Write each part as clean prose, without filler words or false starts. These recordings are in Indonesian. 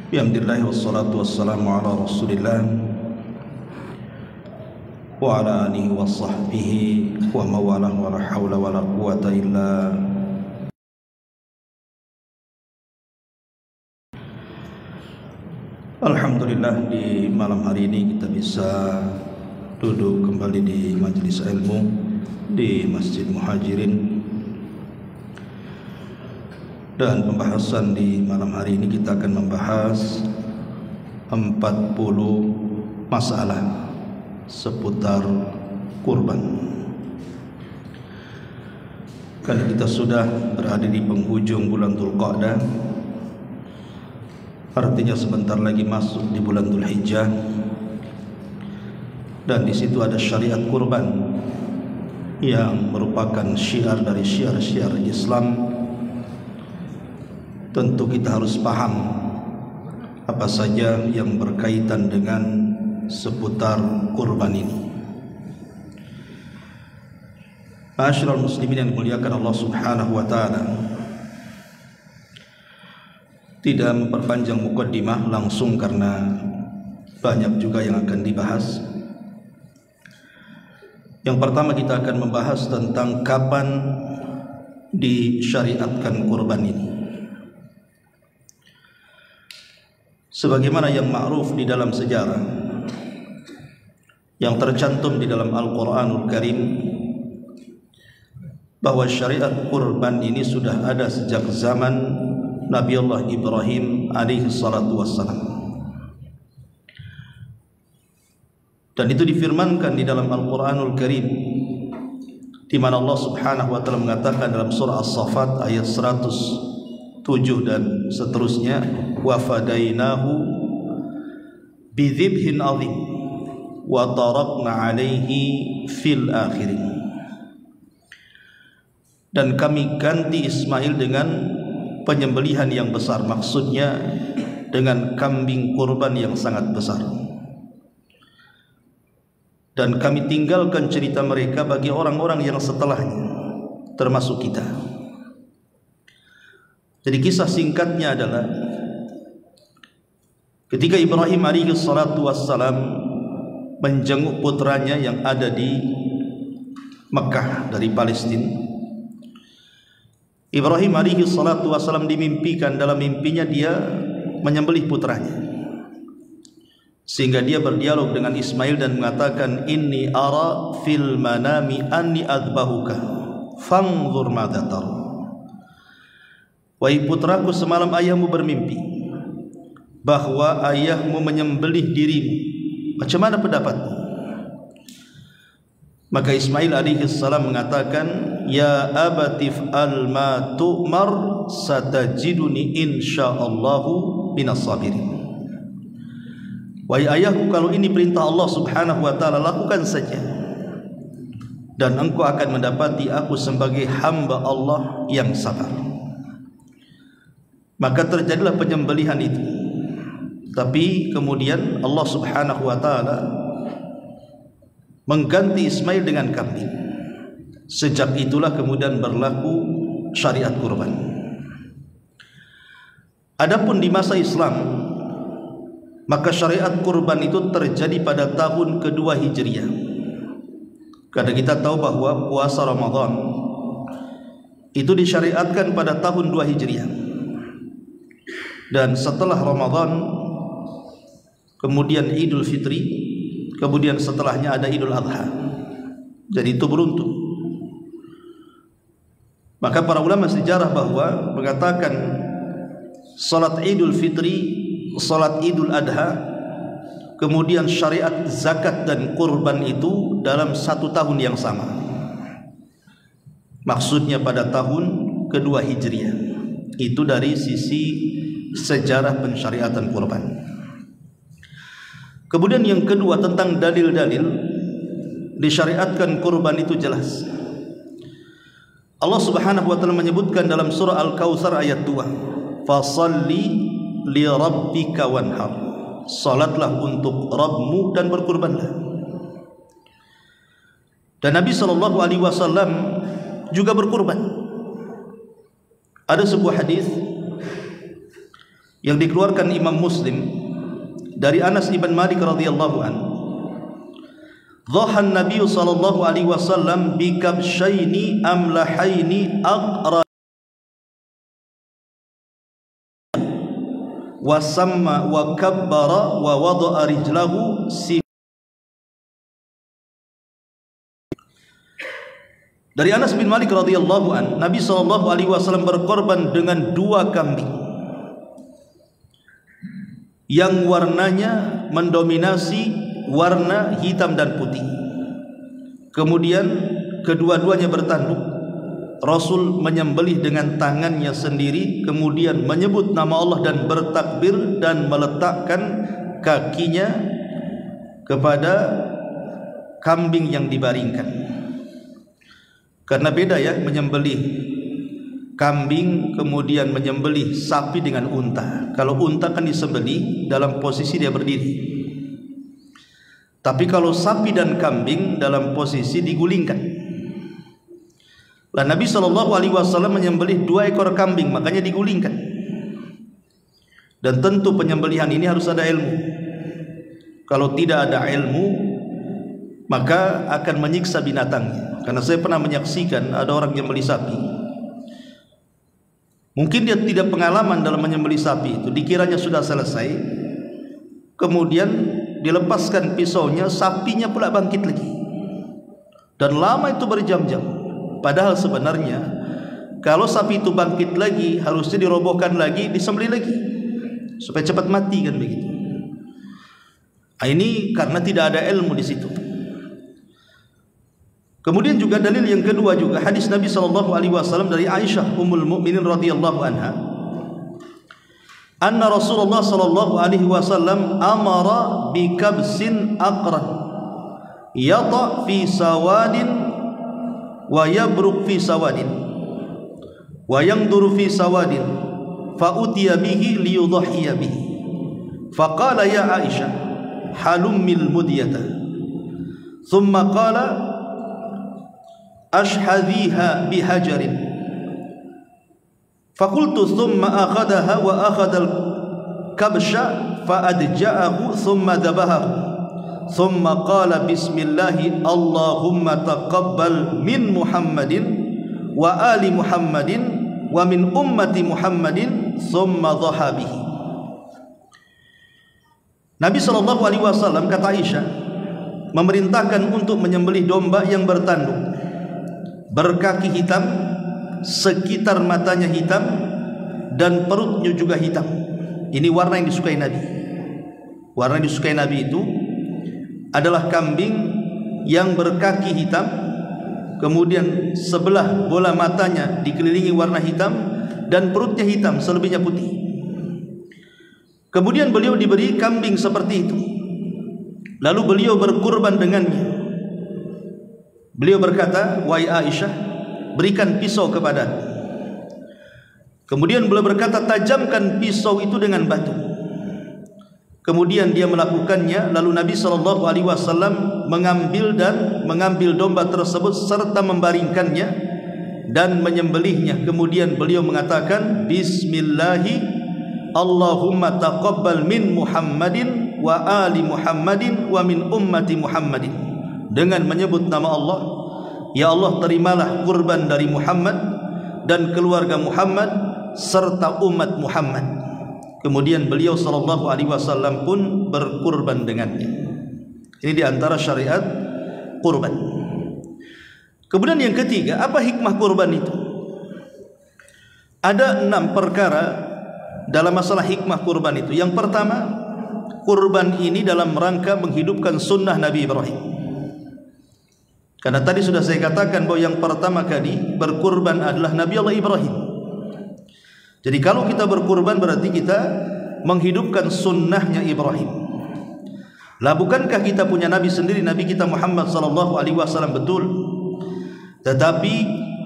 Alhamdulillah wassalatu wassalamu ala Rasulillah wa ala alihi wa sahbihi wa mawalah wa la hawla wa la quwata illa. Alhamdulillah, di malam hari ini kita bisa duduk kembali di majelis ilmu di Masjid Muhajirin. Dan pembahasan di malam hari ini kita akan membahas 40 masalah seputar kurban. Karena kita sudah berada di penghujung bulan Dzulqa'dah, artinya sebentar lagi masuk di bulan Dzulhijjah, dan di situ ada syariat kurban yang merupakan syiar dari syiar-syiar Islam. Tentu kita harus paham apa saja yang berkaitan dengan seputar kurban ini. Ma'asyiral muslimin yang dimuliakan Allah Subhanahu wa taala, tidak memperpanjang mukaddimah langsung karena banyak juga yang akan dibahas. Yang pertama kita akan membahas tentang kapan disyariatkan kurban ini. Sebagaimana yang ma'ruf di dalam sejarah, yang tercantum di dalam Al-Quranul Karim, bahwa syariat kurban ini sudah ada sejak zaman Nabi Allah Ibrahim alaihi salatu wassalam. Dan itu difirmankan di dalam Al-Quranul Karim, di mana Allah Subhanahu wa taala mengatakan dalam surah As-Saffat ayat 107 dan seterusnya, wa fadainahu bidzibhin azim wa tarakna alaihi fil akhirin. Dan kami ganti Ismail dengan penyembelihan yang besar, maksudnya dengan kambing kurban yang sangat besar. Dan kami tinggalkan cerita mereka bagi orang-orang yang setelahnya, termasuk kita. Jadi kisah singkatnya adalah ketika Ibrahim alaihi salatu wassalam menjenguk putranya yang ada di Mekah dari Palestina, Ibrahim alaihi salatu wassalam dimimpikan, dalam mimpinya dia menyembelih putranya, sehingga dia berdialog dengan Ismail dan mengatakan, inni ara fil manami anni adbahuka fanzur madza tara. Wahai putraku, semalam ayahmu bermimpi bahwa ayahmu menyembelih dirimu. Macam mana pendapatmu? Maka Ismail alaihi salam mengatakan, ya abatif al ma tu'mar satajiduni insyaallahu minas sabirin. Wahai ayahku, kalau ini perintah Allah Subhanahu wa taala, lakukan saja, dan engkau akan mendapati aku sebagai hamba Allah yang sabar. Maka terjadilah penyembelihan itu. Tapi kemudian Allah Subhanahu wa taala mengganti Ismail dengan kambing. Sejak itulah kemudian berlaku syariat kurban. Adapun di masa Islam, maka syariat kurban itu terjadi pada tahun kedua Hijriah. Karena kita tahu bahwa puasa Ramadan itu disyariatkan pada tahun 2 Hijriah. Dan setelah Ramadan kemudian Idul Fitri, kemudian setelahnya ada Idul Adha. Jadi itu beruntun. Maka para ulama sejarah bahwa mengatakan salat Idul Fitri, salat Idul Adha, kemudian syariat zakat dan kurban itu dalam satu tahun yang sama. Maksudnya pada tahun kedua Hijriah. Itu dari sisi sejarah pensyariatan kurban. Kemudian yang kedua, tentang dalil-dalil disyariatkan kurban itu jelas. Allah Subhanahu wa taala menyebutkan dalam surah Al-Kautsar ayat 2, fasalli li rabbika wanhar, salatlah untuk Rabbmu dan berkurbanlah. Dan Nabi sallallahu alaihi wasallam juga berkurban. Ada sebuah hadis yang dikeluarkan Imam Muslim dari Anas ibn Malik radhiyallahu an, dhahan Nabi sallallahu alaihi wasallam bi kabshaini amlahaini aqra wa samma wa kabbara wa wada'a rijlahu. Dari Anas bin Malik radhiyallahu an, Nabi sallallahu alaihi wasallam berkorban dengan 2 kambing yang warnanya mendominasi warna hitam dan putih. Kemudian kedua-duanya bertanduk. Rasul menyembelih dengan tangannya sendiri, kemudian menyebut nama Allah dan bertakbir dan meletakkan kakinya kepada kambing yang dibaringkan. Karena beda ya menyembelih kambing kemudian menyembelih sapi dengan unta. Kalau unta kan disembelih dalam posisi dia berdiri, tapi kalau sapi dan kambing dalam posisi digulingkan. Lah Nabi sallallahu alaihi wasallam menyembelih 2 ekor kambing, makanya digulingkan. Dan tentu penyembelihan ini harus ada ilmu. Kalau tidak ada ilmu, maka akan menyiksa binatangnya. Karena saya pernah menyaksikan ada orang yang menyembelih sapi. Mungkin dia tidak pengalaman dalam menyembelih sapi itu, dikiranya sudah selesai, kemudian dilepaskan pisaunya, sapinya pula bangkit lagi, dan lama itu berjam-jam. Padahal sebenarnya kalau sapi itu bangkit lagi harusnya dirobohkan lagi, disembelih lagi supaya cepat mati, kan begitu. Ini karena tidak ada ilmu di situ. Kemudian juga dalil yang kedua juga hadis Nabi sallallahu alaihi wasallam dari Aisyah ummul mukminin radhiyallahu anha, anna Rasulullah sallallahu alaihi wasallam amara bi kabsin aqran yata fi sawadin wa yabruk fi sawadin wa yanduru fi sawadin fa utiya bihi liyudhiya bihi faqala ya Aisyah halummil mudyata thumma qala ashhadhiha bihajarin faqultu thumma akhadaha wa akhadal kabsha fa adja'ahu thumma dhabahahu thumma qala bismillahi Allahumma taqabbal min Muhammadin wa ali Muhammadin wa min ummati Muhammadin thumma dhaha bihi. Nabi sallallahu alaihi wasallam, kata Aisyah, memerintahkan untuk menyembelih domba yang bertanduk, berkaki hitam, sekitar matanya hitam, dan perutnya juga hitam. Ini warna yang disukai Nabi. Warna yang disukai Nabi itu adalah kambing yang berkaki hitam, kemudian sebelah bola matanya dikelilingi warna hitam, dan perutnya hitam, selebihnya putih. Kemudian beliau diberi kambing seperti itu, lalu beliau berkurban dengannya. Beliau berkata, wahai Aisyah, berikan pisau kepadaku. Kemudian beliau berkata, tajamkan pisau itu dengan batu. Kemudian dia melakukannya. Lalu Nabi SAW mengambil domba tersebut serta membaringkannya dan menyembelihnya. Kemudian beliau mengatakan, Bismillahi Allahumma taqabbal min Muhammadin wa ali Muhammadin wa min ummati Muhammadin, dengan menyebut nama Allah. Ya Allah, terimalah kurban dari Muhammad dan keluarga Muhammad serta umat Muhammad. Kemudian beliau sallallahu alaihi wasallam pun berkurban dengannya. Ini diantara syariat kurban. Kemudian yang ketiga, apa hikmah kurban itu? Ada 6 perkara dalam masalah hikmah kurban itu. Yang pertama, kurban ini dalam rangka menghidupkan sunnah Nabi Ibrahim. Karena tadi sudah saya katakan bahwa yang pertama kali berkurban adalah Nabi Allah Ibrahim. Jadi kalau kita berkurban berarti kita menghidupkan sunnahnya Ibrahim. Lah bukankah kita punya Nabi sendiri, Nabi kita Muhammad sallallahu alaihi wasallam? Betul. Tetapi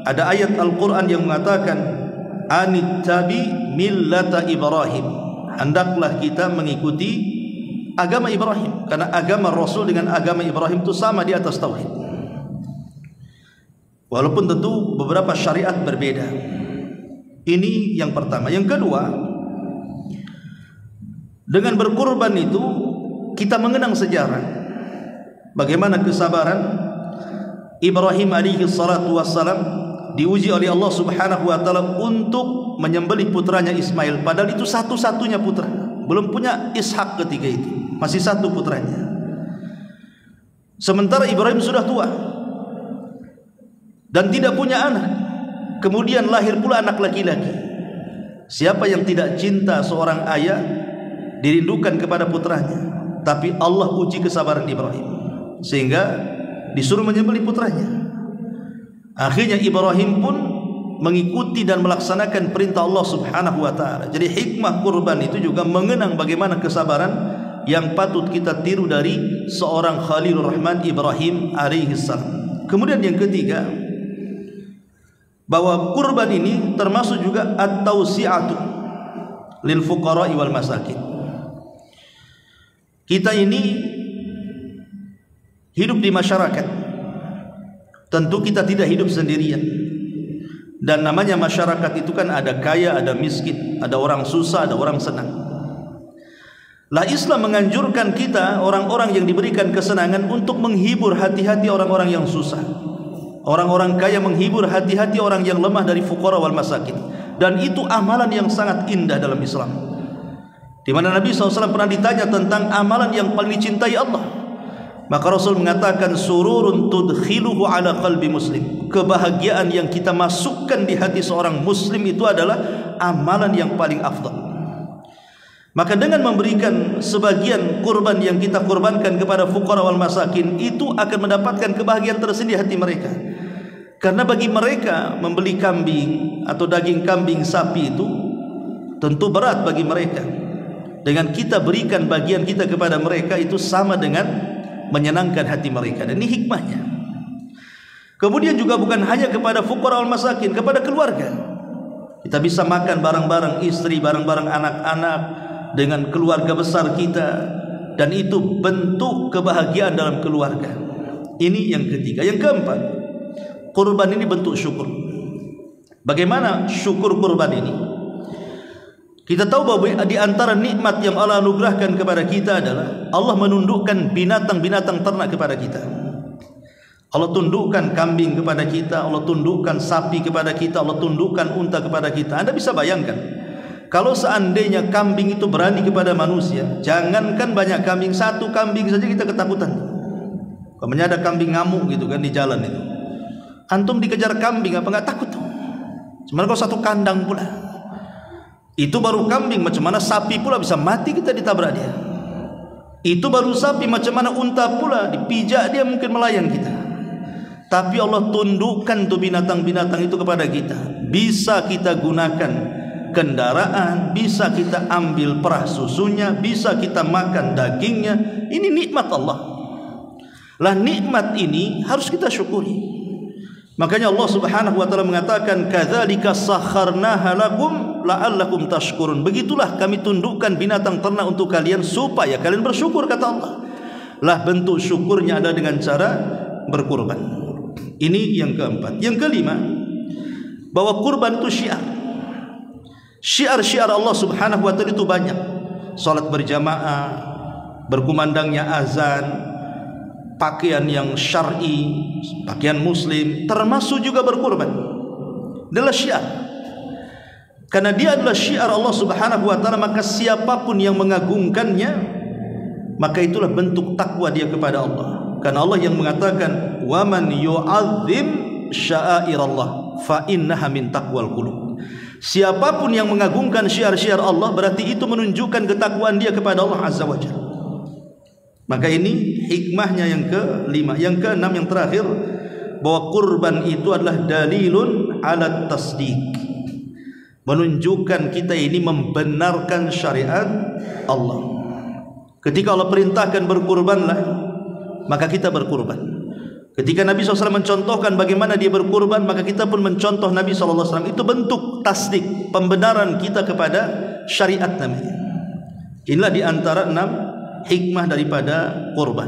ada ayat Al-Quran yang mengatakan, anittabi millata Ibrahim, hendaklah kita mengikuti agama Ibrahim. Karena agama Rasul dengan agama Ibrahim itu sama di atas tauhid. Walaupun tentu beberapa syariat berbeda. Ini yang pertama. Yang kedua, Dengan berkurban itu kita mengenang sejarah bagaimana kesabaran Ibrahim alaihi salatu wassalam diuji oleh Allah Subhanahu wa taala untuk menyembelih putranya Ismail, padahal itu satu-satunya putra. Belum punya Ishak ketika itu, masih satu putranya. Sementara Ibrahim sudah tua dan tidak punya anak. Kemudian lahir pula anak laki-laki. Siapa yang tidak cinta seorang ayah dirindukan kepada putranya? Tapi Allah uji kesabaran Ibrahim sehingga disuruh menyembelih putranya. Akhirnya Ibrahim pun mengikuti dan melaksanakan perintah Allah Subhanahu wa taala. Jadi hikmah kurban itu juga mengenang bagaimana kesabaran yang patut kita tiru dari seorang Khalilur Rahman Ibrahim alaihi salam. Kemudian yang ketiga, bahwa kurban ini termasuk juga at-tausi'atu lil fuqara'i wal masakin. Kita ini hidup di masyarakat. Tentu kita tidak hidup sendirian. Dan namanya masyarakat itu kan ada kaya, ada miskin, ada orang susah, ada orang senang. Lah Islam menganjurkan kita orang-orang yang diberikan kesenangan untuk menghibur hati-hati orang-orang yang susah. Orang-orang kaya menghibur hati-hati orang yang lemah dari fuqara wal masakin. Dan itu amalan yang sangat indah dalam Islam. Di mana Nabi SAW pernah ditanya tentang amalan yang paling dicintai Allah. Maka Rasul mengatakan sururun tudkhiluhu ala qalbi muslim. Kebahagiaan yang kita masukkan di hati seorang muslim itu adalah amalan yang paling afdal. Maka dengan memberikan sebagian kurban yang kita kurbankan kepada fuqara wal masakin, itu akan mendapatkan kebahagiaan tersendiri di hati mereka. Karena bagi mereka membeli kambing atau daging kambing, sapi itu tentu berat bagi mereka. Dengan kita berikan bagian kita kepada mereka, itu sama dengan menyenangkan hati mereka. Dan ini hikmahnya. Kemudian juga bukan hanya kepada fuqara wal masakin, kepada keluarga. Kita bisa makan bareng-bareng istri, bareng-bareng anak-anak, dengan keluarga besar kita, dan itu bentuk kebahagiaan dalam keluarga. Ini yang ketiga. Yang keempat, kurban ini bentuk syukur. Bagaimana syukur kurban ini? Kita tahu bahwa di antara nikmat yang Allah anugerahkan kepada kita adalah Allah menundukkan binatang-binatang ternak kepada kita. Allah tundukkan kambing kepada kita, Allah tundukkan sapi kepada kita, Allah tundukkan unta kepada kita. Anda bisa bayangkan, kalau seandainya kambing itu berani kepada manusia, jangankan banyak kambing, satu kambing saja kita ketakutan. Kalau ada kambing ngamuk gitu kan di jalan itu, antum dikejar kambing apa nggak takut? Cuman kalau satu kandang pula, itu baru kambing, macam mana sapi pula bisa mati kita ditabrak dia. Itu baru sapi, macam mana unta pula dipijak dia mungkin melayang kita. Tapi Allah tundukkan tuh binatang-binatang itu kepada kita. Bisa kita gunakan kendaraan, bisa kita ambil perah susunya, bisa kita makan dagingnya. Ini nikmat Allah. Lah nikmat ini harus kita syukuri. Makanya Allah Subhanahu wa taala mengatakan kadzalika sakharnaha lakum la'allakum tashkurun. Begitulah kami tundukkan binatang ternak untuk kalian supaya kalian bersyukur, kata Allah. Lah bentuk syukurnya ada dengan cara berkurban. Ini yang keempat. Yang kelima, bahwa kurban itu syiar. Syiar-syiar Allah Subhanahu wa taala itu banyak. Salat berjamaah, berkumandangnya azan, pakaian yang syar'i, pakaian muslim, termasuk juga berkurban. Adalah syiar. Karena dia adalah syiar Allah Subhanahu wa taala, maka siapapun yang mengagungkannya, maka itulah bentuk takwa dia kepada Allah. Karena Allah yang mengatakan, "Wa man yu'azzim sya'airallah fa innaha min taqwal qulub." Siapapun yang mengagungkan syiar-syiar Allah, berarti itu menunjukkan ketakwaan dia kepada Allah Azza wa Jalla. Maka ini hikmahnya yang kelima. Yang keenam, yang terakhir, bahwa kurban itu adalah dalilun ala tasdiq, menunjukkan kita ini membenarkan syariat Allah. Ketika Allah perintahkan berkurbanlah, maka kita berkurban. Ketika Nabi SAW mencontohkan bagaimana dia berkurban, maka kita pun mencontoh Nabi SAW. Itu bentuk tasdik, pembenaran kita kepada syariat Nabi. Inilah di antara 6 hikmah daripada kurban.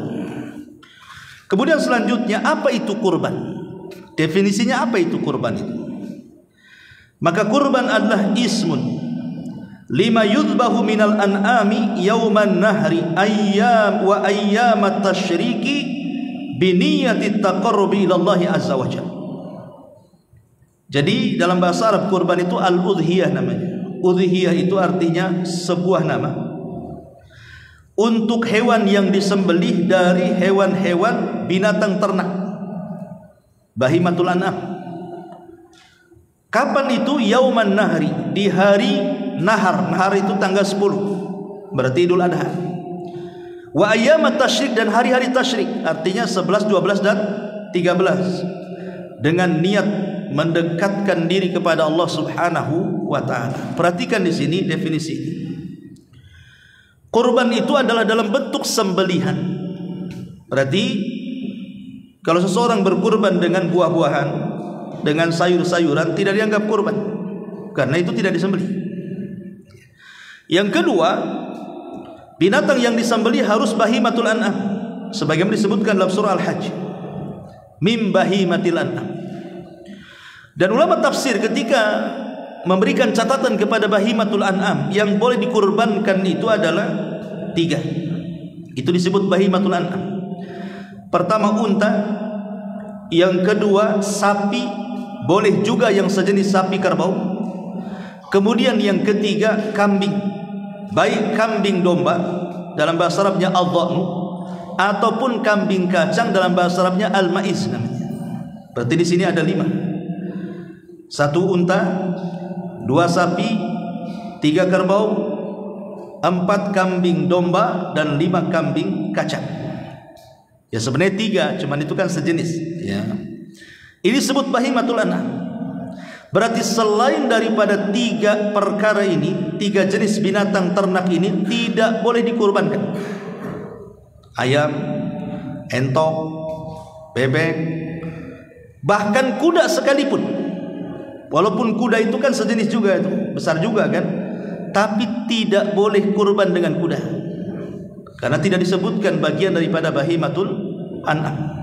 Kemudian selanjutnya, apa itu kurban? Definisinya apa itu kurban itu? Maka kurban adalah ismun lima yudbahu minal an'ami yauman nahri ayyam wa ayyamat tasyriki biniyati taqarrubi ilallahi azza wa jalla. Jadi dalam bahasa Arab kurban itu al-udhiyah namanya. Udhiyah itu artinya sebuah nama untuk hewan yang disembelih dari hewan-hewan binatang ternak, bahimatul an'am. Kapan itu? Yauman nahri, di hari nahar. Nahar itu tanggal 10, berarti Idul Adha. Wa ayyamat tasyrik, dan hari-hari tasyrik, artinya 11, 12 dan 13, dengan niat mendekatkan diri kepada Allah Subhanahu wa taala. Perhatikan di sini definisi ini. Kurban itu adalah dalam bentuk sembelihan. Berarti kalau seseorang berkurban dengan buah-buahan, dengan sayur-sayuran, tidak dianggap kurban, karena itu tidak disembelih. Yang kedua, binatang yang disembelih harus bahimatul an'am, sebagaimana disebutkan dalam surah Al-Hajj, mim bahimatil an'am. Dan ulama tafsir ketika memberikan catatan kepada bahimatul an'am yang boleh dikurbankan itu adalah 3. Itu disebut bahimatul an'am. Pertama unta, yang kedua sapi, boleh juga yang sejenis sapi kerbau. Kemudian yang ketiga kambing, baik kambing domba, dalam bahasa Arabnya al-dha'nu, ataupun kambing kacang, dalam bahasa Arabnya al-ma'iz namanya. Berarti di sini ada 5. 1 unta, 2 sapi, 3 kerbau, 4 kambing domba, dan 5 kambing kacang. Ya sebenarnya 3, cuman itu kan sejenis ya. Ini disebut bahimatul an'am. Berarti selain daripada 3 perkara ini, 3 jenis binatang ternak ini tidak boleh dikurbankan. Ayam, entok, bebek, bahkan kuda sekalipun. Walaupun kuda itu kan sejenis juga, itu besar juga kan, tapi tidak boleh kurban dengan kuda, karena tidak disebutkan bagian daripada bahimatul an'am.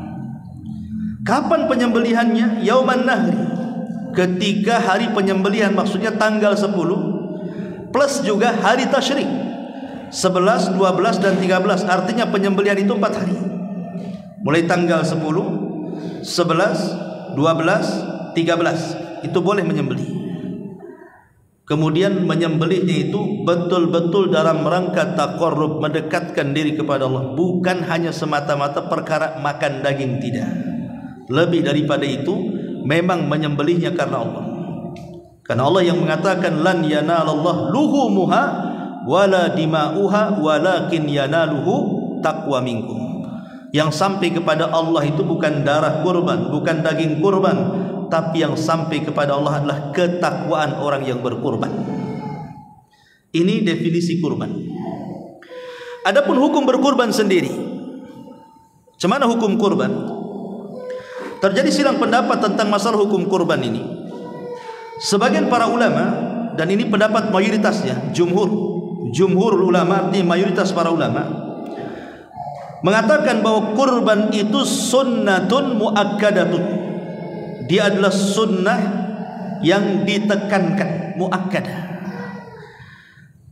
Kapan penyembelihannya? Yauman nahri, ketika hari penyembelihan, maksudnya tanggal 10 plus juga hari tasyrik 11, 12 dan 13. Artinya penyembelihan itu 4 hari, mulai tanggal 10, 11, 12, 13 itu boleh menyembelih. Kemudian menyembelihnya itu betul-betul dalam rangka taqarrub, mendekatkan diri kepada Allah, bukan hanya semata-mata perkara makan daging, tidak. Lebih daripada itu, memang menyembelihnya karena Allah. Karena Allah yang mengatakan lan yanalallah luhumuha wala dima'uha walakin yanaluhu taqwa minkum. Yang sampai kepada Allah itu bukan darah kurban, bukan daging kurban, tapi yang sampai kepada Allah adalah ketakwaan orang yang berkurban. Ini definisi kurban. Adapun hukum berkurban sendiri, bagaimana hukum kurban? Terjadi silang pendapat tentang masalah hukum kurban ini. Sebagian para ulama, dan ini pendapat mayoritasnya, jumhur ulama, artinya mayoritas para ulama, mengatakan bahwa kurban itu sunnatun muakkadatun. Dia adalah sunnah yang ditekankan, muakkadah.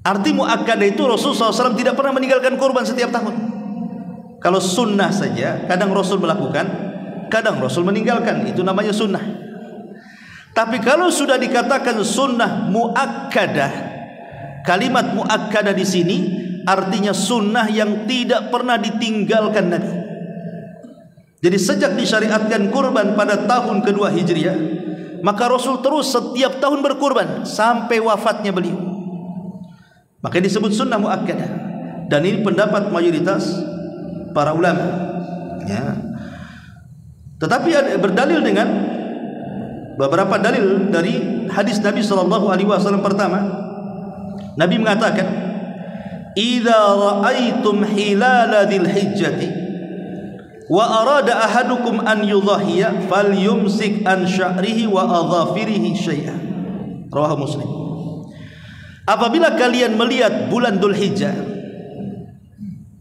Arti muakkadah itu Rasulullah SAW tidak pernah meninggalkan kurban setiap tahun. Kalau sunnah saja, kadang Rasul melakukan, kadang Rasul meninggalkan, itu namanya sunnah. Tapi kalau sudah dikatakan sunnah muakkadah, kalimat muakkadah di sini artinya sunnah yang tidak pernah ditinggalkan Nabi. Jadi sejak disyariatkan kurban pada tahun kedua Hijriah, maka Rasul terus setiap tahun berkurban sampai wafatnya beliau. Maka disebut sunnah muakkadah. Dan ini pendapat mayoritas para ulama ya. Tetapi berdalil dengan beberapa dalil dari hadis Nabi SAW. Pertama, Nabi mengatakan, "Idza ra'aitum hilala dzil hijjati wa arada ahadukum an yudhahiya falyumsik an sya'rihi wa adhafirihi syai'an." Rawahu Muslim. Apabila kalian melihat bulan Dzulhijjah,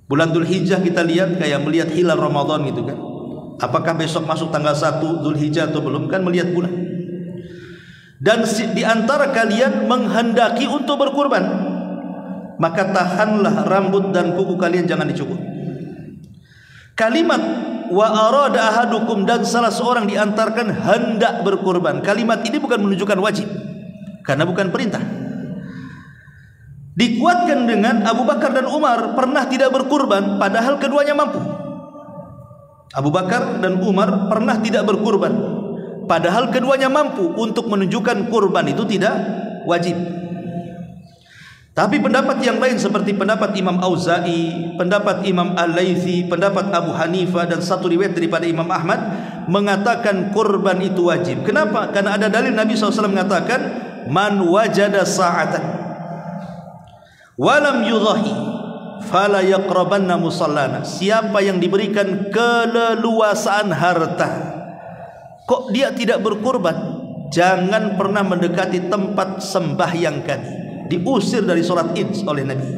bulan Dzulhijjah kita lihat kayak melihat hilal Ramadan gitu kan. Apakah besok masuk tanggal 1 Dzulhijjah atau belum, kan melihat bulan. Dan di antara kalian menghendaki untuk berkurban, maka tahanlah rambut dan kuku kalian, jangan dicukur. Kalimat wa arada ahadukum, dan salah seorang diantarkan hendak berkurban, kalimat ini bukan menunjukkan wajib karena bukan perintah. Dikuatkan dengan Abu Bakar dan Umar pernah tidak berkurban padahal keduanya mampu. Abu Bakar dan Umar pernah tidak berkurban padahal keduanya mampu, untuk menunjukkan kurban itu tidak wajib. Tapi pendapat yang lain seperti pendapat Imam Auza'i, pendapat Imam Al-Laythi, pendapat Abu Hanifah, dan satu riwayat daripada Imam Ahmad mengatakan kurban itu wajib. Kenapa? Karena ada dalil Nabi SAW mengatakan man wajada sa'atan walam yudhahi fala yaqrabanna musallana. Siapa yang diberikan keleluasaan harta kok dia tidak berkurban, jangan pernah mendekati tempat sembahyang kami. Diusir dari sholat Id oleh Nabi.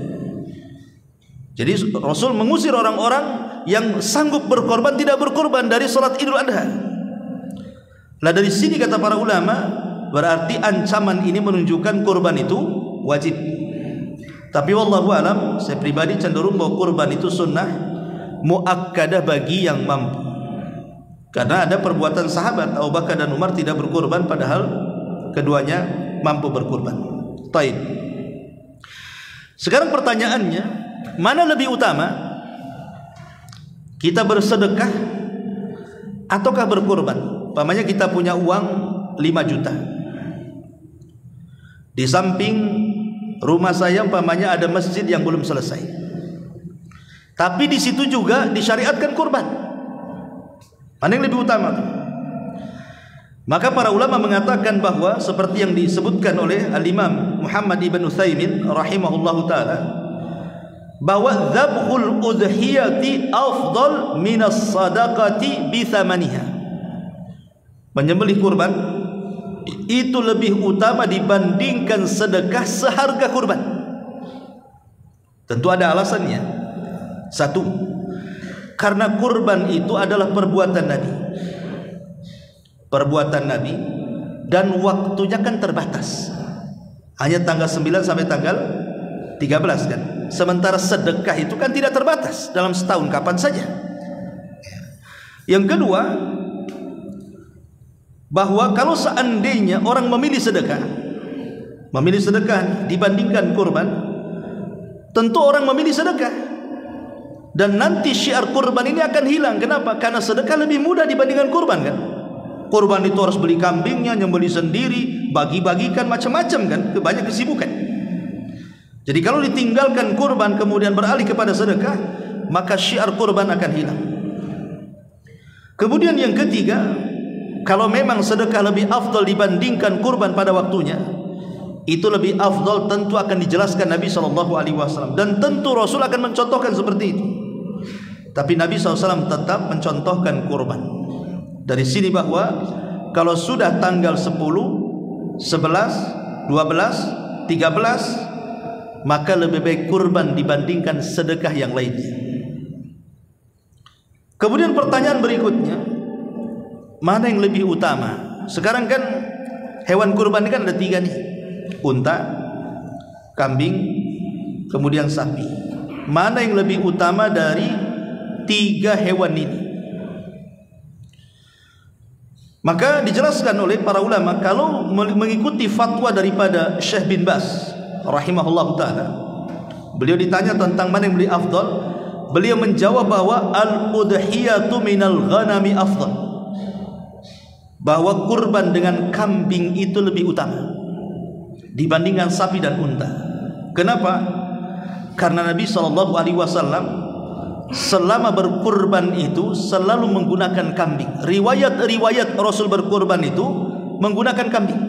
Jadi Rasul mengusir orang-orang yang sanggup berkorban tidak berkorban dari sholat Idul Adha. Nah, dari sini kata para ulama, berarti ancaman ini menunjukkan kurban itu wajib. Tapi wallahu alam, saya pribadi cenderung bahwa kurban itu sunnah muakkadah bagi yang mampu. Karena ada perbuatan sahabat Abu Bakar dan Umar tidak berkurban padahal keduanya mampu berkurban. Taib. Sekarang pertanyaannya, mana lebih utama, kita bersedekah ataukah berkurban? Umpamanya kita punya uang 5 juta. Di samping rumah saya umpamanya ada masjid yang belum selesai. Tapi di situ juga disyariatkan kurban. Mana yang lebih utama? Maka para ulama mengatakan bahwa seperti yang disebutkan oleh Al-Imam Muhammad ibn Utsaimin rahimahullahu ta'ala, bahwa dzabhul udhiyati afdal minas sadaqati bi thamaniha. Menyembelih kurban itu lebih utama dibandingkan sedekah seharga kurban. Tentu ada alasannya. Satu, karena kurban itu adalah perbuatan Nabi. Perbuatan Nabi dan waktunya kan terbatas, hanya tanggal 9 sampai tanggal 13 kan. Sementara sedekah itu kan tidak terbatas, dalam setahun kapan saja. Yang kedua, bahwa kalau seandainya orang memilih sedekah dibandingkan kurban, tentu orang memilih sedekah, dan nanti syiar kurban ini akan hilang. Kenapa? Karena sedekah lebih mudah dibandingkan kurban kan. Kurban itu harus beli kambingnya, nyembelih sendiri, bagi-bagikan macam-macam kan, banyak kesibukan. Jadi kalau ditinggalkan kurban kemudian beralih kepada sedekah, maka syiar kurban akan hilang. Kemudian yang ketiga, kalau memang sedekah lebih afdal dibandingkan kurban pada waktunya, itu lebih afdal tentu akan dijelaskan Nabi SAW, dan tentu Rasul akan mencontohkan seperti itu. Tapi Nabi SAW tetap mencontohkan kurban. Dari sini bahwa kalau sudah tanggal 10, 11, 12, 13, maka lebih baik kurban dibandingkan sedekah yang lainnya. Kemudian pertanyaan berikutnya, mana yang lebih utama? Sekarang kan hewan kurban ini kan ada 3 nih, unta, kambing, kemudian sapi. Mana yang lebih utama dari 3 hewan ini? Maka dijelaskan oleh para ulama, kalau mengikuti fatwa daripada Syekh bin Baz rahimahullah ta'ala, beliau ditanya tentang mana yang lebih afdal, beliau menjawab bahwa al-udhiyatu minal ghanami afdal, bahwa kurban dengan kambing itu lebih utama dibandingkan sapi dan unta. Kenapa? Karena Nabi SAW selama berkurban itu selalu menggunakan kambing. Riwayat-riwayat Rasul berkurban itu menggunakan kambing.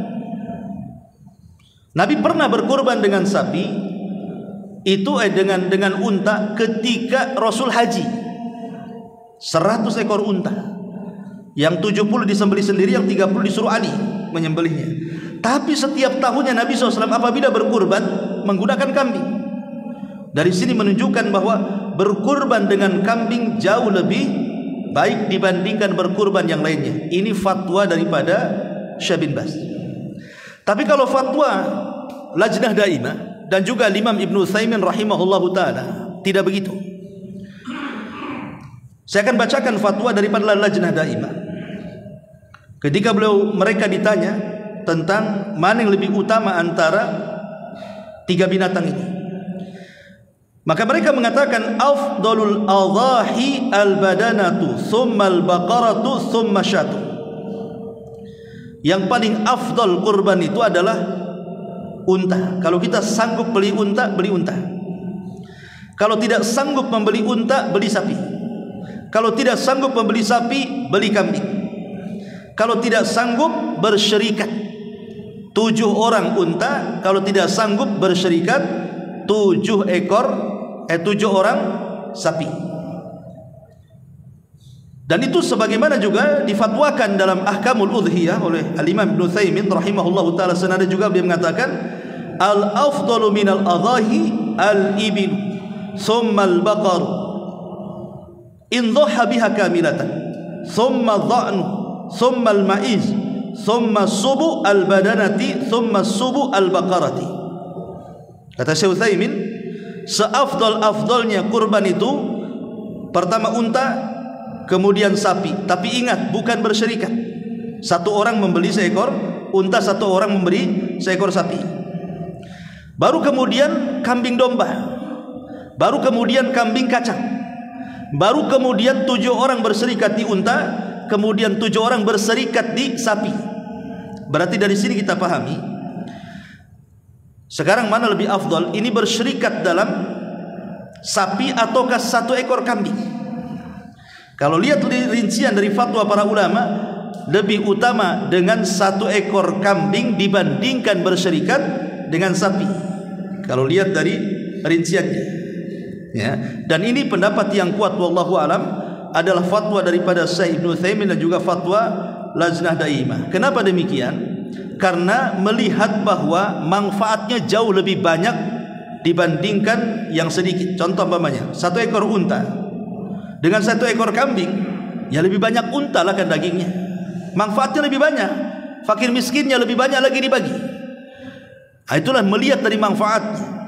Nabi pernah berkurban dengan sapi itu dengan unta ketika Rasul haji. 100 ekor unta, yang 70 disembelih sendiri, yang 30 disuruh Ali menyembelihnya. Tapi setiap tahunnya Nabi SAW apabila berkurban menggunakan kambing. Dari sini menunjukkan bahwa berkurban dengan kambing jauh lebih baik dibandingkan berkurban yang lainnya. Ini fatwa daripada Syekh bin Baz. Tapi kalau fatwa Lajnah Daimah, dan juga Imam Ibnu Utsaimin rahimahullahu taala tidak begitu. Saya akan bacakan fatwa daripada Lajnah Daimah. Ketika mereka ditanya tentang mana yang lebih utama antara tiga binatang ini, maka mereka mengatakan afdalul adhahi al-badanatu thumma al-baqaratu thumma syatu. Yang paling afdal kurban itu adalah unta. Kalau kita sanggup beli unta, beli unta. Kalau tidak sanggup membeli unta, beli sapi. Kalau tidak sanggup membeli sapi, beli kambing. Kalau tidak sanggup, bersyirikat 7 orang unta. Kalau tidak sanggup bersyirikat 7 orang sapi. Dan itu sebagaimana juga difatwakan dalam Ahkamul Udhiyah oleh Al-Imam Ibnu Utsaimin rahimahullahu taala. Senada juga beliau mengatakan al-afdalu minal adhahi al-ibil thumma al-baqar in dhaha biha kamilatan thumma dha'nu thumma al-ma'iz thumma subu al-badanati thumma subu al-baqarati. Kata Syekh Utsaimin, seafdal-afdalnya kurban itu pertama unta, kemudian sapi. Tapi ingat, bukan bersyirikat. Satu orang membeli seekor unta, satu orang memberi seekor sapi. Baru kemudian kambing domba, baru kemudian kambing kacang, baru kemudian 7 orang berserikat di unta, kemudian 7 orang berserikat di sapi. Berarti dari sini kita pahami sekarang mana lebih afdal, ini berserikat dalam sapi ataukah 1 ekor kambing. Kalau lihat rincian dari fatwa para ulama, lebih utama dengan 1 ekor kambing dibandingkan berserikat dengan sapi. Kalau lihat dari rinciannya, ya. Dan ini pendapat yang kuat wallahu alam adalah fatwa daripada Syekh Ibnu Utsaimin dan juga fatwa Lajnah Daimah. Kenapa demikian? Karena melihat bahwa manfaatnya jauh lebih banyak dibandingkan yang sedikit. Contoh umpamanya 1 ekor unta dengan 1 ekor kambing, ya lebih banyak unta lah kan dagingnya, manfaatnya lebih banyak, fakir miskinnya lebih banyak lagi dibagi. Itulah melihat dari manfaatnya.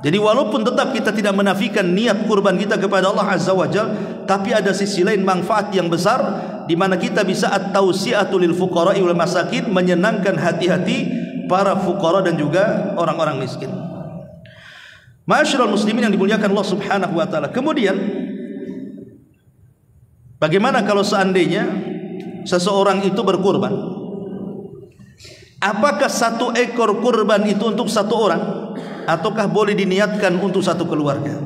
Jadi walaupun tetap kita tidak menafikan niat kurban kita kepada Allah Azza wa Jalla, tapi ada sisi lain manfaat yang besar di mana kita bisa at-tausi'atu lil fuqara'i wal masakin, menyenangkan hati-hati para fuqara dan juga orang-orang miskin. Ma'asyiral muslimin yang dimuliakan Allah Subhanahu wa taala. Kemudian bagaimana kalau seandainya seseorang itu berkurban? Apakah 1 ekor kurban itu untuk 1 orang, ataukah boleh diniatkan untuk 1 keluarga?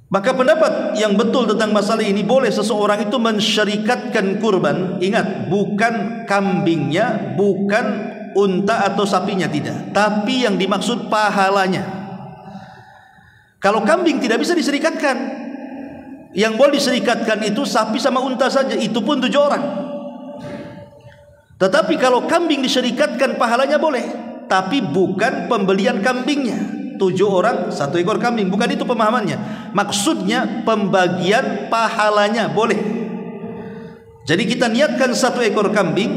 Maka pendapat yang betul tentang masalah ini, boleh seseorang itu mensyarikatkan kurban. Ingat, bukan kambingnya, bukan unta atau sapinya, tidak, tapi yang dimaksud pahalanya. Kalau kambing tidak bisa diserikatkan, yang boleh diserikatkan itu sapi sama unta saja, itu pun 7 orang. Tetapi kalau kambing diserikatkan pahalanya boleh, tapi bukan pembelian kambingnya. 7 orang 1 ekor kambing, bukan itu pemahamannya. Maksudnya pembagian pahalanya boleh. Jadi kita niatkan 1 ekor kambing,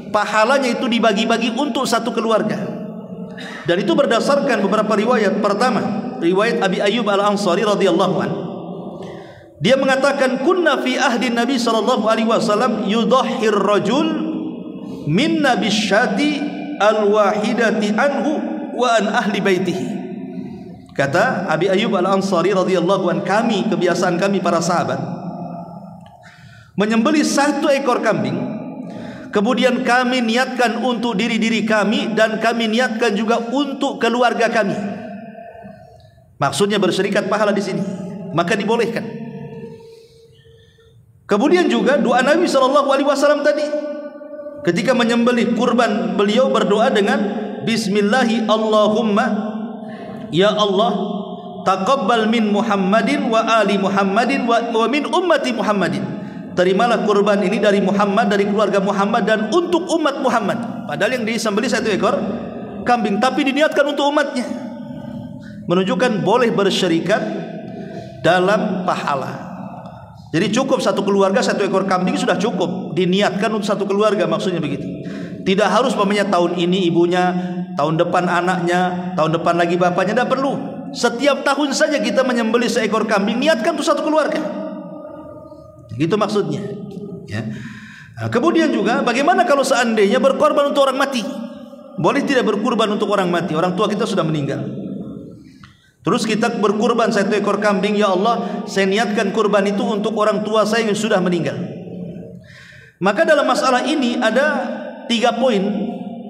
pahalanya itu dibagi-bagi untuk 1 keluarga. Dan itu berdasarkan beberapa riwayat. Pertama, riwayat Abi Ayyub Al-Ansari radhiyallahu anhu. Dia mengatakan, kunna fi ahdi Nabi sallallahu alaihi wasallam yudhahhir rajul minna bisyati al-wahidati anhu wa an ahli baitihi. Kata Abi Ayyub Al-Ansari radhiyallahu an, kami, kebiasaan kami para sahabat menyembelih 1 ekor kambing, kemudian kami niatkan untuk diri-diri kami dan kami niatkan juga untuk keluarga kami. Maksudnya berserikat pahala di sini, maka dibolehkan. Kemudian juga doa Nabi sallallahu alaihi wasallam tadi, ketika menyembelih kurban, beliau berdoa dengan bismillahi Allahumma ya Allah taqabbal min Muhammadin wa ali Muhammadin wa min ummati Muhammadin. Terimalah kurban ini dari Muhammad, dari keluarga Muhammad dan untuk umat Muhammad. Padahal yang disembelih 1 ekor kambing, tapi diniatkan untuk umatnya. Menunjukkan boleh bersyirikat dalam pahala. Jadi cukup 1 keluarga 1 ekor kambing sudah cukup, diniatkan untuk 1 keluarga, maksudnya begitu. Tidak harus tahun ini ibunya tahun depan anaknya, tahun depan lagi bapaknya, tidak perlu. Setiap tahun saja kita menyembelih seekor kambing, niatkan untuk satu keluarga. Gitu maksudnya. Ya. Nah, kemudian juga bagaimana kalau seandainya berkorban untuk orang mati? Boleh tidak berkurban untuk orang mati? Orang tua kita sudah meninggal. Terus kita berkurban satu ekor kambing, ya Allah, saya niatkan kurban itu untuk orang tua saya yang sudah meninggal. Maka dalam masalah ini ada 3 poin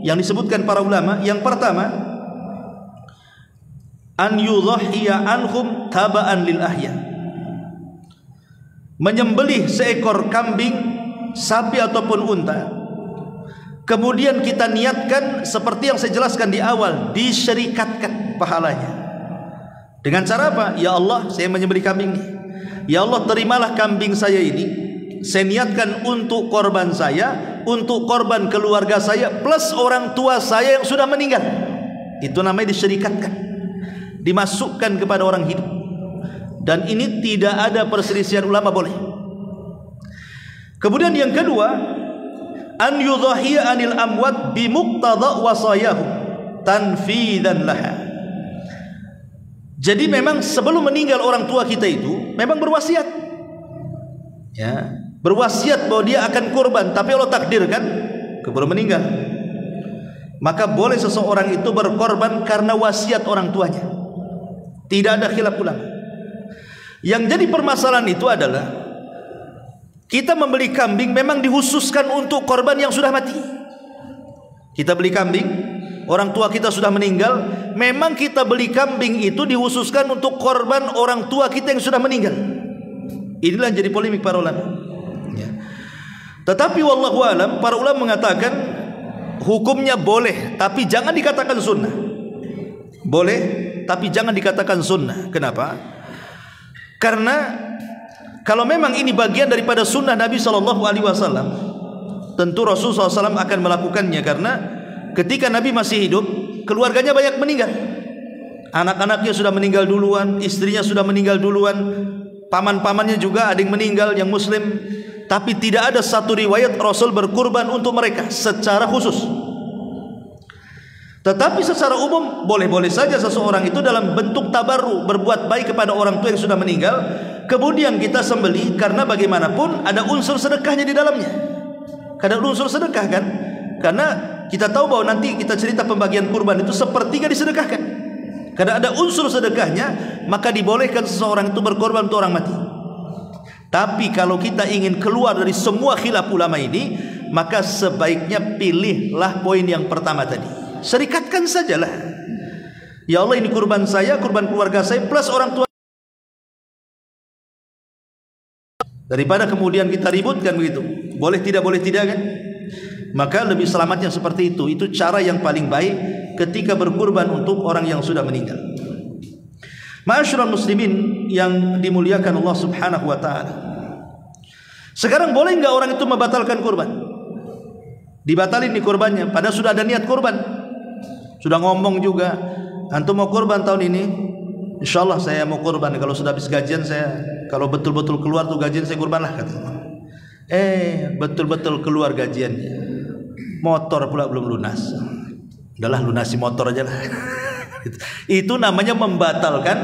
yang disebutkan para ulama. Yang pertama, an yudhhiya anhum taba'an lil ahya. Menyembelih seekor kambing, sapi ataupun unta, kemudian kita niatkan seperti yang saya jelaskan di awal, disyirikatkan pahalanya. Dengan cara apa? Ya Allah, saya menyembelih kambing ini. Ya Allah, terimalah kambing saya ini. Saya niatkan untuk korban saya, untuk korban keluarga saya, plus orang tua saya yang sudah meninggal. Itu namanya disyirikatkan, dimasukkan kepada orang hidup. Dan ini tidak ada perselisihan ulama, boleh. Kemudian yang kedua, an yudhahiya anil amwat bimuqtada wasayahum tanfidan laha. Jadi memang sebelum meninggal orang tua kita itu memang berwasiat, ya, berwasiat bahwa dia akan kurban, tapi Allah takdirkan keburu meninggal. Maka boleh seseorang itu berkorban karena wasiat orang tuanya. Tidak ada khilaf ulama. Yang jadi permasalahan itu adalah kita membeli kambing memang dikhususkan untuk korban yang sudah mati. Kita beli kambing, orang tua kita sudah meninggal, memang kita beli kambing itu dikhususkan untuk korban orang tua kita yang sudah meninggal. Inilah yang jadi polemik para ulama, ya. Tetapi wallahu alam, para ulama mengatakan hukumnya boleh, tapi jangan dikatakan sunnah. Boleh, tapi jangan dikatakan sunnah. Kenapa? Karena kalau memang ini bagian daripada sunnah Nabi SAW, tentu Rasulullah SAW akan melakukannya. Karena ketika Nabi masih hidup, keluarganya banyak meninggal. Anak-anaknya sudah meninggal duluan, istrinya sudah meninggal duluan, paman-pamannya juga ada yang meninggal yang muslim. Tapi tidak ada satu riwayat Rasul berkurban untuk mereka secara khusus. Tetapi secara umum boleh-boleh saja seseorang itu dalam bentuk tabarru, berbuat baik kepada orang tua yang sudah meninggal, kemudian kita sembelih, karena bagaimanapun ada unsur sedekahnya di dalamnya. Ada unsur sedekah kan? Karena kita tahu bahwa nanti kita cerita pembagian kurban itu sepertiga disedekahkan. Karena ada unsur sedekahnya, maka dibolehkan seseorang itu berkorban untuk orang mati. Tapi kalau kita ingin keluar dari semua khilaf ulama ini, maka sebaiknya pilihlah poin yang pertama tadi. Serikatkan sajalah. Ya Allah, ini kurban saya, kurban keluarga saya, plus orang tua. Daripada kemudian kita ributkan begitu, boleh tidak kan? Maka lebih selamatnya seperti itu. Itu cara yang paling baik ketika berkurban untuk orang yang sudah meninggal. Ma'asyiral muslimin yang dimuliakan Allah Subhanahu wa taala. Sekarang boleh enggak orang itu membatalkan kurban? Dibatalin nih kurbannya, padahal sudah ada niat kurban. Sudah ngomong juga, antum mau kurban tahun ini? Insyaallah saya mau kurban. Kalau sudah habis gajian saya, kalau betul-betul keluar tuh gajian saya kurban lah, katanya. Betul-betul keluar gajiannya, motor pula belum lunas. Udahlah, lunasi motor aja lah. Itu namanya membatalkan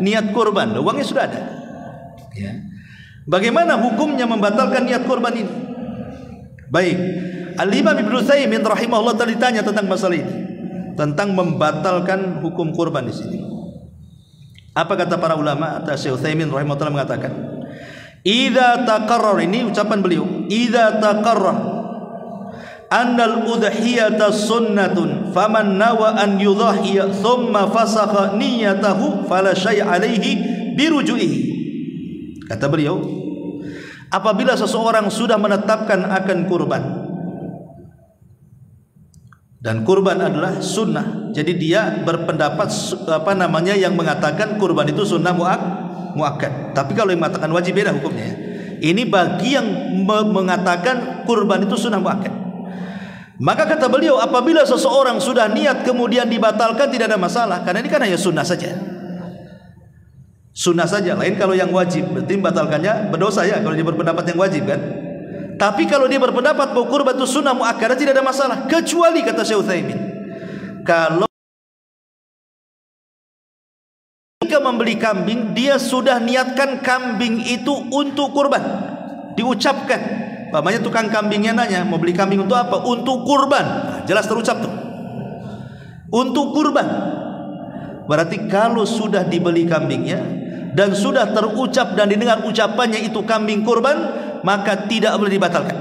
niat kurban. Uangnya sudah ada, ya. Bagaimana hukumnya membatalkan niat kurban ini? Baik, Al-Imam Ibnu Utsaimin rahimahullah tadi ditanya tentang masalah ini, tentang membatalkan hukum kurban di sini. Apa kata para ulama? Syekh Utsaimin rahimahullah mengatakan, idza taqarrar, ini ucapan beliau, idza taqarrar annal udhiyata sunnatun faman nawa an yudhahiya thumma fasakha niyyatahu fala syai' alaihi biruju'ihi. Kata beliau, apabila seseorang sudah menetapkan akan kurban, dan kurban adalah sunnah, jadi dia berpendapat yang mengatakan kurban itu sunnah muakkad. Tapi kalau yang mengatakan wajib beda hukumnya. Ini bagi yang mengatakan kurban itu sunnah muakkad. Maka kata beliau, apabila seseorang sudah niat kemudian dibatalkan tidak ada masalah, karena ini kan hanya sunnah saja. Sunnah saja. Lain kalau yang wajib, berarti membatalkannya berdosa ya kalau dia berpendapat yang wajib kan. Tapi kalau dia berpendapat bahwa kurban itu sunnah muakkadah tidak ada masalah, kecuali kata Syekh Utsaimin, kalau ketika membeli kambing dia sudah niatkan kambing itu untuk kurban, diucapkan. Pamannya tukang kambingnya nanya, mau beli kambing untuk apa? Untuk kurban. Nah, jelas terucap tuh, untuk kurban. Berarti kalau sudah dibeli kambingnya dan sudah terucap dan didengar ucapannya itu kambing kurban, maka tidak boleh dibatalkan,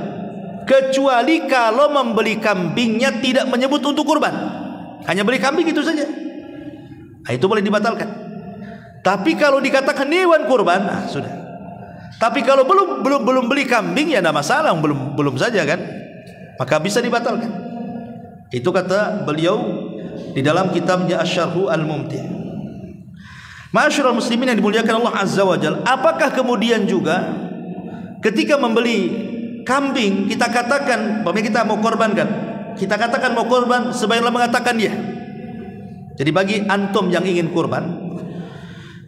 kecuali kalau membeli kambingnya tidak menyebut untuk kurban, hanya beli kambing itu saja. Nah, itu boleh dibatalkan. Tapi kalau dikatakan hewan kurban, nah sudah. Tapi kalau belum beli kambing ya tidak masalah, belum saja kan, maka bisa dibatalkan. Itu kata beliau di dalam kitabnya Asy-Syarhu Al-Mumti'. Ma'asyiral muslimin yang dimuliakan Allah Azza wa Jalla, apakah kemudian juga ketika membeli kambing kita katakan bahwa kita mau korbankan, kita katakan mau korban sebaiknya mengatakan dia. Jadi bagi antum yang ingin kurban,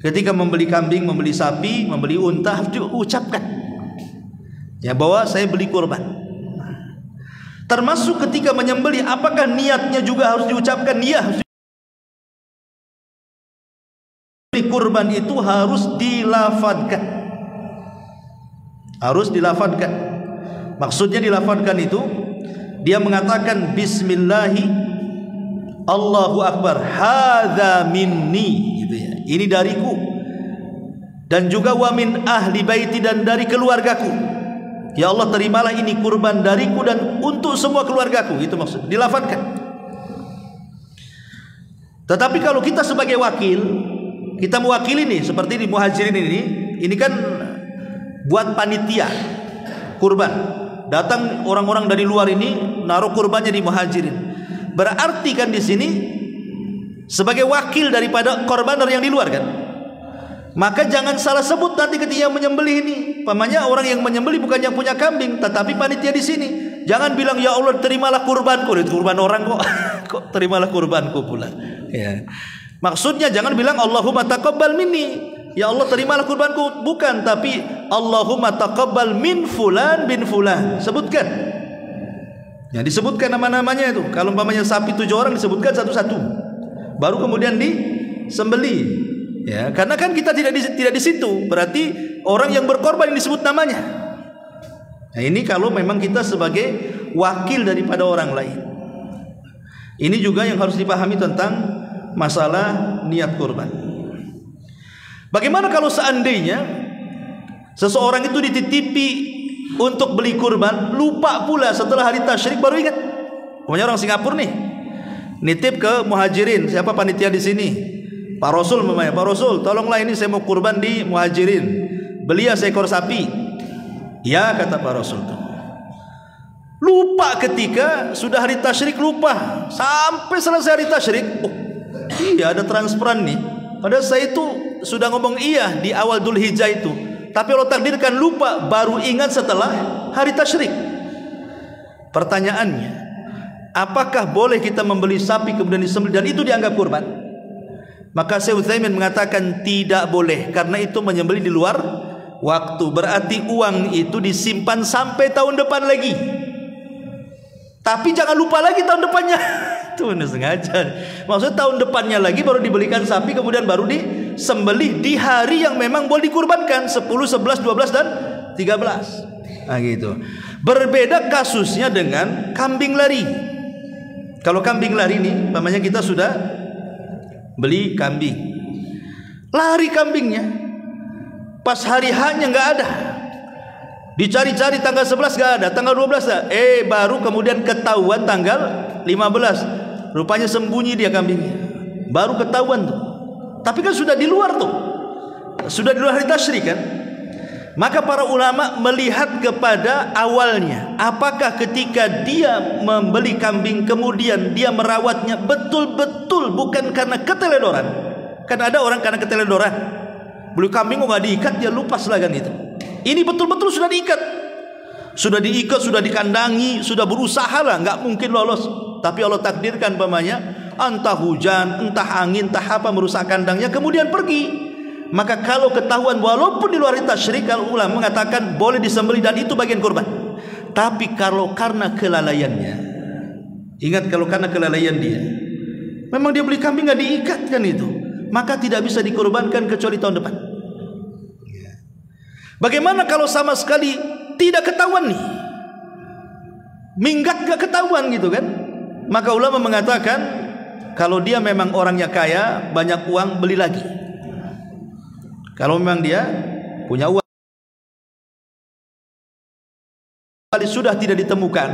ketika membeli kambing, membeli sapi, membeli unta, harus diucapkan ya bahwa saya beli kurban. Termasuk ketika menyembelih, apakah niatnya juga harus diucapkan? Iya, harus. Kurban itu harus dilafadzkan, harus dilafadzkan. Maksudnya dilafadzkan itu dia mengatakan Bismillahi Allahu Akbar, hadza minni, gitu ya, ini dariku, dan juga wa min ahli baiti, dan dari keluargaku. Ya Allah, terimalah ini kurban dariku dan untuk semua keluargaku. Itu maksud dilafadzkan. Tetapi kalau kita sebagai wakil, kita mewakili nih, seperti di Muhajirin ini kan buat panitia kurban, datang orang-orang dari luar ini naruh kurbannya di Muhajirin. Berarti kan di sini sebagai wakil daripada korbaner yang di luar kan. Maka jangan salah sebut nanti ketika menyembelih ini. Pamannya orang yang menyembelih bukan yang punya kambing, tetapi panitia di sini. Jangan bilang ya Allah terimalah kurbanku, itu kurban orang kok. Kok terimalah kurbanku pula. Ya. Maksudnya jangan bilang Allahumma taqabbal minni, ya Allah terimalah kurbanku, bukan, tapi Allahumma taqabbal min fulan bin fulan. Sebutkan. Ya, disebutkan nama-namanya itu. Kalau umpamanya sapi 7 orang disebutkan satu-satu. Baru kemudian disembelih. Ya, karena kan kita tidak di situ. Berarti orang yang berkorban yang disebut namanya. Nah, ini kalau memang kita sebagai wakil daripada orang lain. Ini juga yang harus dipahami tentang masalah niat kurban. Bagaimana kalau seandainya seseorang itu dititipi untuk beli kurban, lupa pula setelah hari tasyrik baru ingat. Pokoknya orang Singapura nih, nitip ke Muhajirin, siapa panitia di sini? Pak Rasul memangnya, Pak Rasul, tolonglah ini saya mau kurban di Muhajirin, beli seekor sapi. Ya, kata Pak Rasul tuh. Lupa ketika sudah hari tasyrik, lupa sampai selesai hari tasyrik. Oh, iya ada transferan nih. Padahal saya itu sudah ngomong iya di awal Dzulhijjah itu, tapi Allah takdirkan lupa, baru ingat setelah hari tasyrik. Pertanyaannya, apakah boleh kita membeli sapi kemudian disembelih dan itu dianggap kurban? Maka Syekh Utsaimin mengatakan tidak boleh, karena itu menyembelih di luar waktu. Berarti uang itu disimpan sampai tahun depan lagi. Tapi jangan lupa lagi tahun depannya. Itu sengaja. Maksudnya tahun depannya lagi baru dibelikan sapi, kemudian baru disembelih di hari yang memang boleh dikurbankan, 10, 11, 12 dan 13. Nah gitu. Berbeda kasusnya dengan kambing lari. Kalau kambing lari nih, namanya kita sudah beli kambing, lari kambingnya, pas hari H-nya nggak ada, dicari-cari tanggal 11 nggak ada, tanggal 12 ada, baru kemudian ketahuan tanggal 15, rupanya sembunyi dia kambingnya, baru ketahuan tuh. Tapi kan sudah di luar tuh, sudah di luar hari tasyrik kan. Maka para ulama melihat kepada awalnya, apakah ketika dia membeli kambing kemudian dia merawatnya betul-betul bukan karena keteledoran. Kan ada orang karena keteledoran, beli kambing kok nggak diikat, dia lupa kan itu. Ini betul-betul sudah diikat, sudah dikandangi, sudah berusaha lah, nggak mungkin lolos. Tapi Allah takdirkan pamannya, entah hujan, entah angin, entah apa merusak kandangnya, kemudian pergi. Maka kalau ketahuan walaupun di luar tasyrik, kalau ulama mengatakan boleh disembelih dan itu bagian kurban. Tapi kalau karena kelalaiannya, ingat, kalau karena kelalaian dia Memang dia beli kambing nggak diikat kan itu, maka tidak bisa dikorbankan kecuali tahun depan. Bagaimana kalau sama sekali tidak ketahuan nih, minggat gak ketahuan gitu kan? Maka ulama mengatakan kalau dia memang orangnya kaya, banyak uang, beli lagi. Kalau memang dia punya uang, kali sudah tidak ditemukan,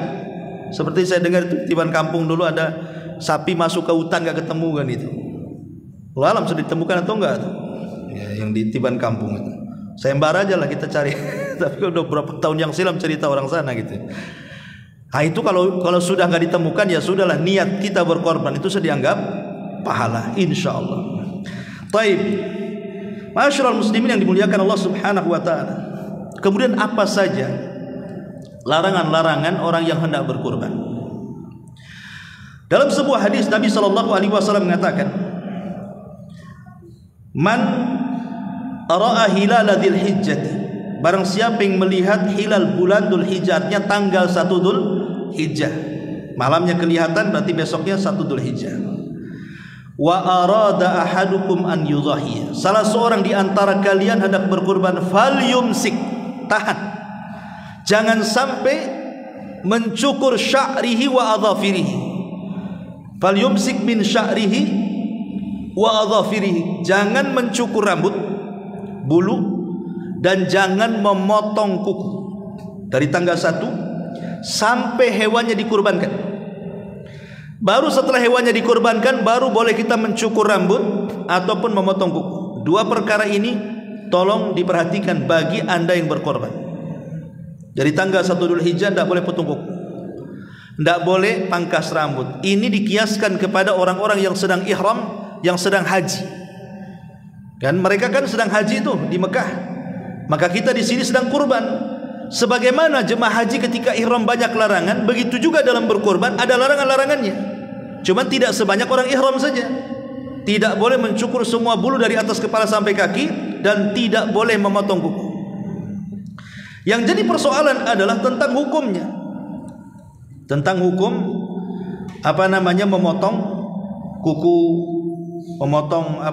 seperti saya dengar itu tiban kampung dulu ada sapi masuk ke hutan gak ketemu kan itu. Alam sudah ditemukan atau enggak tuh? Ya, yang di tiban kampung itu. Sayembara aja lah kita cari. Tapi udah berapa tahun yang silam cerita orang sana gitu. Nah itu kalau sudah nggak ditemukan ya sudahlah, niat kita berkorban itu sudah dianggap pahala insyaallah. Taib. Ma'asyiral muslimin yang dimuliakan Allah Subhanahu wa taala. Kemudian apa saja larangan-larangan orang yang hendak berkorban? Dalam sebuah hadis Nabi sallallahu alaihi wasallam mengatakan, "Man ra'a hilal dzil hijjah." Barang siapa yang melihat hilal bulan Dzulhijjah, artinya tanggal 1 Dzulhijjah, malamnya kelihatan berarti besoknya 1 Dzulhijjah. Wa arada ahadukum an yudhahi, salah seorang di antara kalian hendak berkurban, falyumsik, tahan, jangan sampai mencukur sya'rihi wa adhafirihi. Falyumsik min sya'rihi wa adhafirihi, jangan mencukur rambut, bulu, dan jangan memotong kuku dari tanggal 1 sampai hewannya dikurbankan. Baru setelah hewannya dikurbankan baru boleh kita mencukur rambut ataupun memotong kuku. Dua perkara ini tolong diperhatikan bagi Anda yang berkorban. Dari tanggal 1 Dzulhijjah tidak boleh potong kuku, tidak boleh pangkas rambut. Ini dikiaskan kepada orang-orang yang sedang ihram, yang sedang haji. Kan mereka kan sedang haji itu di Mekah. Maka kita di sini sedang kurban. Sebagaimana jemaah haji ketika ihram banyak larangan, begitu juga dalam berkurban ada larangan-larangannya. Cuma tidak sebanyak orang ihram saja. Tidak boleh mencukur semua bulu dari atas kepala sampai kaki, dan tidak boleh memotong kuku. Yang jadi persoalan adalah tentang hukumnya. Tentang hukum memotong kuku, memotong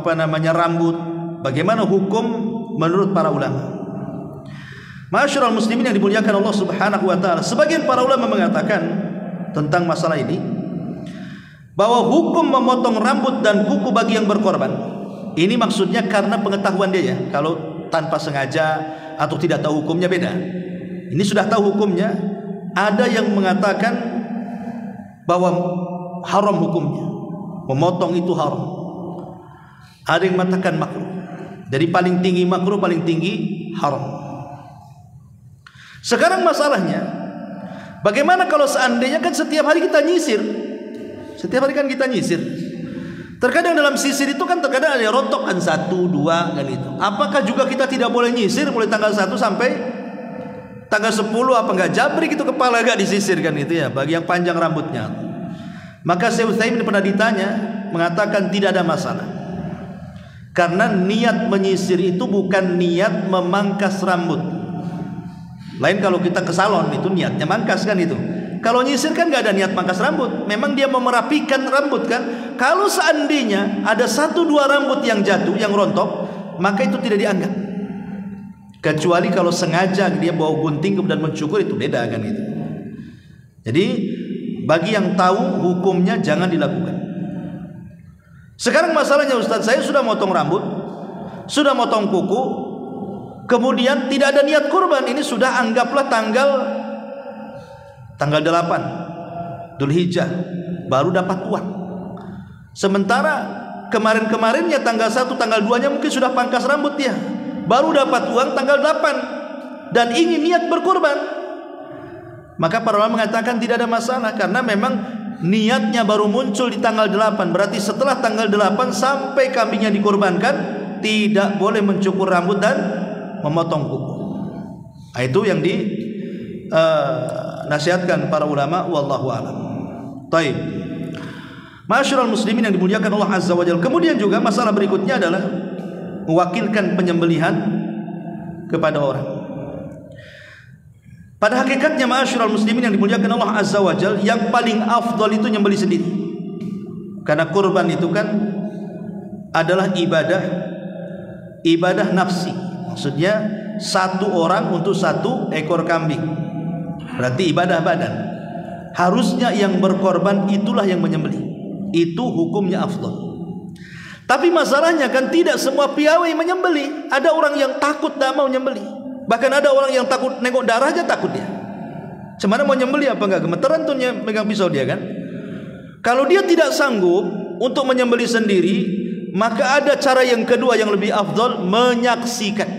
rambut. Bagaimana hukum menurut para ulama? Ma'asyiral muslimin yang dimuliakan Allah Subhanahu wa taala, sebagian para ulama mengatakan tentang masalah ini bahwa hukum memotong rambut dan kuku bagi yang berkorban ini maksudnya karena pengetahuan dia ya. Kalau tanpa sengaja atau tidak tahu hukumnya beda. Ini sudah tahu hukumnya, ada yang mengatakan bahwa haram hukumnya, memotong itu haram. Ada yang mengatakan makruh. Jadi paling tinggi makruh, paling tinggi haram. Sekarang masalahnya, bagaimana kalau seandainya kan setiap hari kita nyisir? Setiap hari kan kita nyisir. Terkadang dalam sisir itu kan terkadang ada rontok kan 1, 2 kan itu. Apakah juga kita tidak boleh nyisir mulai tanggal 1 sampai tanggal 10? Apa enggak jabrik itu kepala enggak disisir kan itu ya, bagi yang panjang rambutnya. Maka Syekh Utsaimin pernah ditanya, mengatakan tidak ada masalah. Karena niat menyisir itu bukan niat memangkas rambut. Lain kalau kita ke salon itu niatnya mangkas kan itu. Kalau nyisir kan nggak ada niat mangkas rambut, memang dia mau merapikan rambut kan. Kalau seandainya ada 1-2 rambut yang jatuh, yang rontok, maka itu tidak dianggap. Kecuali kalau sengaja dia bawa gunting kemudian mencukur, itu beda kan itu. Jadi bagi yang tahu hukumnya jangan dilakukan. Sekarang masalahnya Ustaz, saya sudah motong rambut, sudah motong kuku, kemudian tidak ada niat kurban. Ini sudah anggaplah tanggal 8 Dzulhijjah baru dapat uang. Sementara kemarin-kemarinnya tanggal 1, tanggal 2-nya mungkin sudah pangkas rambut dia, baru dapat uang tanggal 8 dan ingin niat berkurban. Maka para ulama mengatakan tidak ada masalah, karena memang niatnya baru muncul di tanggal 8. Berarti setelah tanggal 8 sampai kambingnya dikurbankan tidak boleh mencukur rambut dan memotong kuku. Itu yang nasihatkan para ulama, wallahu a'lam. Taib. Ma'asyiral muslimin yang dimuliakan Allah Azza wa Jalla. Kemudian juga masalah berikutnya adalah mewakilkan penyembelihan kepada orang. Pada hakikatnya ma'asyiral muslimin yang dimuliakan Allah Azza wa Jalla, yang paling afdal itu nyembelih sendiri. Karena kurban itu kan adalah ibadah nafsi. Maksudnya satu orang untuk satu ekor kambing. Berarti ibadah badan. Harusnya yang berkorban itulah yang menyembelih. Itu hukumnya afdal. Tapi masalahnya kan tidak semua piawai menyembelih. Ada orang yang takut tidak mau menyembelih. Bahkan ada orang yang takut nengok darah aja takut dia. Cemana mau nyembelih apa enggak, gemeteran tuh megang pisau dia kan. Kalau dia tidak sanggup untuk menyembelih sendiri, maka ada cara yang kedua yang lebih afdal, menyaksikan.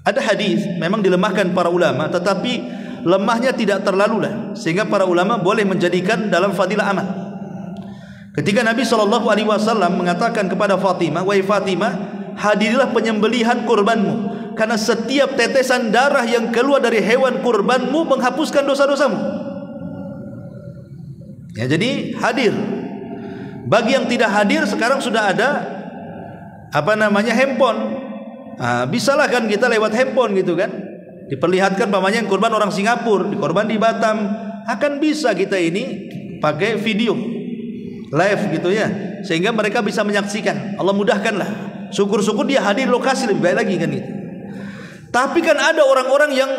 Ada hadis memang dilemahkan para ulama, tetapi lemahnya tidak terlalu lah, sehingga para ulama boleh menjadikan dalam fadilah amal. Ketika Nabi SAW mengatakan kepada Fatimah, wahai Fatimah, hadirilah penyembelihan kurbanmu, karena setiap tetesan darah yang keluar dari hewan kurbanmu menghapuskan dosa-dosamu. Ya, jadi hadir. Bagi yang tidak hadir, sekarang sudah ada handphone. Bisalah kan kita lewat handphone gitu kan, diperlihatkan pamannya yang kurban orang Singapura, dikorban di Batam, akan bisa kita ini pakai video live gitu ya, sehingga mereka bisa menyaksikan. Allah mudahkanlah. Syukur-syukur dia hadir lokasi, lebih baik lagi kan itu. Tapi kan ada orang-orang yang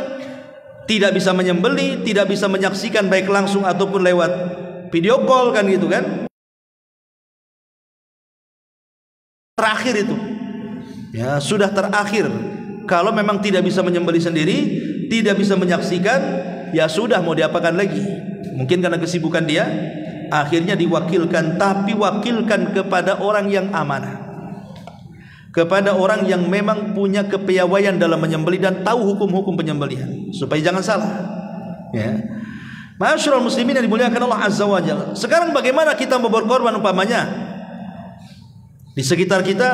tidak bisa menyembelih, tidak bisa menyaksikan baik langsung ataupun lewat video call kan gitu kan. Terakhir itu ya, sudah terakhir. Kalau memang tidak bisa menyembelih sendiri, tidak bisa menyaksikan, ya sudah, mau diapakan lagi. Mungkin karena kesibukan dia, akhirnya diwakilkan. Tapi wakilkan kepada orang yang amanah, kepada orang yang memang punya kepiawaian dalam menyembelih dan tahu hukum-hukum penyembelihan, supaya jangan salah ya. Ma'asyiral muslimin yang dimuliakan Allah Azza wa Jalla. Sekarang bagaimana kita mau berkorban? Umpamanya di sekitar kita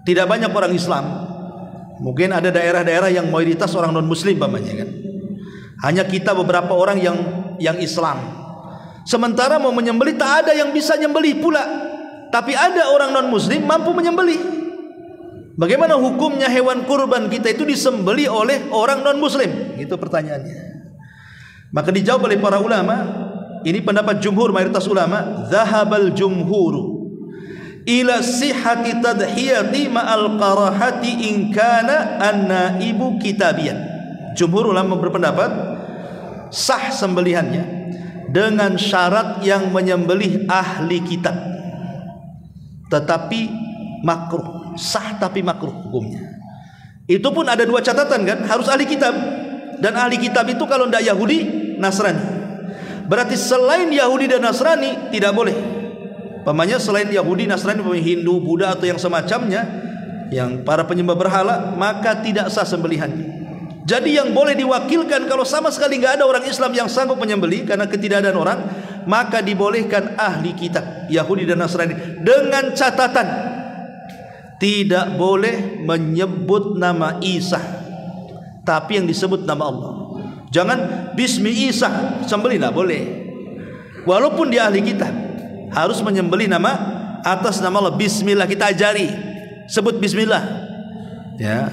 tidak banyak orang Islam, mungkin ada daerah-daerah yang mayoritas orang non muslim umpamanya kan. Hanya kita beberapa orang yang Islam. Sementara mau menyembelih tak ada yang bisa nyembelih pula. Tapi ada orang non muslim mampu menyembelih. Bagaimana hukumnya hewan kurban kita itu disembelih oleh orang non muslim? Itu pertanyaannya. Maka dijawab oleh para ulama, ini pendapat jumhur, mayoritas ulama, zahabal jumhuru ila sihhati tadhiyati ma'al qarahati in kana an-naibu kitabiyan. Jumhur ulama berpendapat sah sembelihannya dengan syarat yang menyembelih ahli kitab, tetapi makruh. Sah tapi makruh hukumnya. Itu pun ada dua catatan kan, harus ahli kitab. Dan ahli kitab itu kalau tidak Yahudi, Nasrani. Berarti selain Yahudi dan Nasrani tidak boleh. Pamannya selain Yahudi, Nasrani, Hindu, Buddha atau yang semacamnya, yang para penyembah berhala, maka tidak sah sembelihannya. Jadi yang boleh diwakilkan kalau sama sekali nggak ada orang Islam yang sanggup menyembelih karena ketidakadaan orang, maka dibolehkan ahli kitab Yahudi dan Nasrani, dengan catatan tidak boleh menyebut nama Isa, tapi yang disebut nama Allah. Jangan Bismi Isa sembelih, tidak boleh. Walaupun dia ahli kitab, harus menyembelih nama atas nama Allah. Bismillah, kita ajari, sebut Bismillah ya.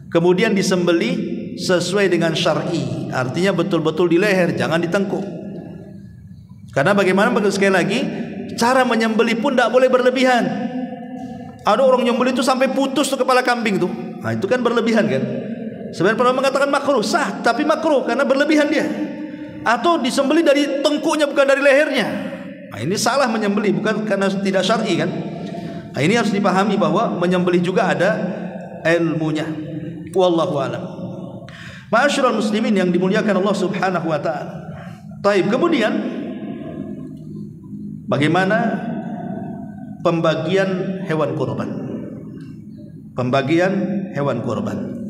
Kemudian disembelih sesuai dengan syar'i, artinya betul-betul di leher, jangan di tengkuk. Karena bagaimana, sekali lagi, cara menyembelih pun tidak boleh berlebihan. Ada orang nyembelih itu sampai putus tuh kepala kambing tuh, nah itu kan berlebihan kan. Sebenarnya pernah mengatakan makruh, sah tapi makruh karena berlebihan dia. Atau disembelih dari tengkuknya bukan dari lehernya, nah ini salah menyembelih, bukan karena tidak syar'i kan. Nah ini harus dipahami bahwa menyembelih juga ada ilmunya. Wallahu a'lam. Ma'asyiral muslimin yang dimuliakan Allah Subhanahu wa taala. Taib, kemudian bagaimana pembagian hewan kurban? Pembagian hewan kurban.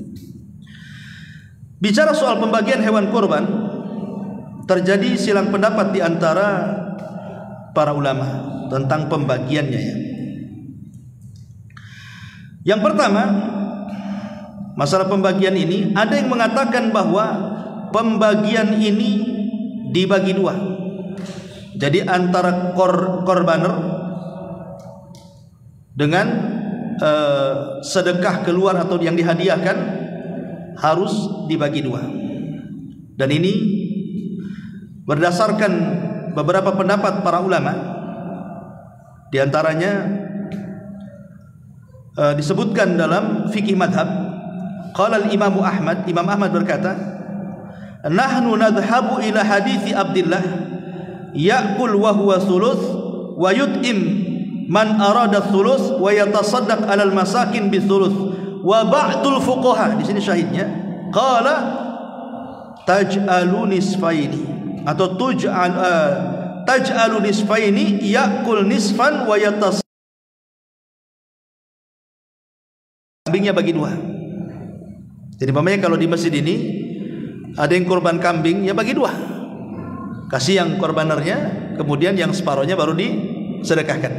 Bicara soal pembagian hewan kurban, terjadi silang pendapat di antara para ulama tentang pembagiannya ya. Yang pertama, masalah pembagian ini, ada yang mengatakan bahwa pembagian ini dibagi dua. Jadi antara korbaner dengan sedekah keluar atau yang dihadiahkan harus dibagi dua. Dan ini berdasarkan beberapa pendapat para ulama. Di antaranya disebutkan dalam fikih madhab, qala al-Imam Ahmad, Imam Ahmad berkata, nahnu nadhhabu ila hadithi Abdullah ya'kul wa huwa thuluth wa yut'im man arada thuluth wa yatasaddaq 'alal masakin bi thuluth wa ba'dul fuqaha, di sini syahidnya, qala taj'alu nisfaini atau taj'alu nisfaini ya'kul nisfan wa yatas, kambingnya bagi dua. Jadi umpamanya kalau di masjid ini ada yang korban kambing, ya bagi dua, kasih yang korbanernya, kemudian yang separohnya baru disedekahkan.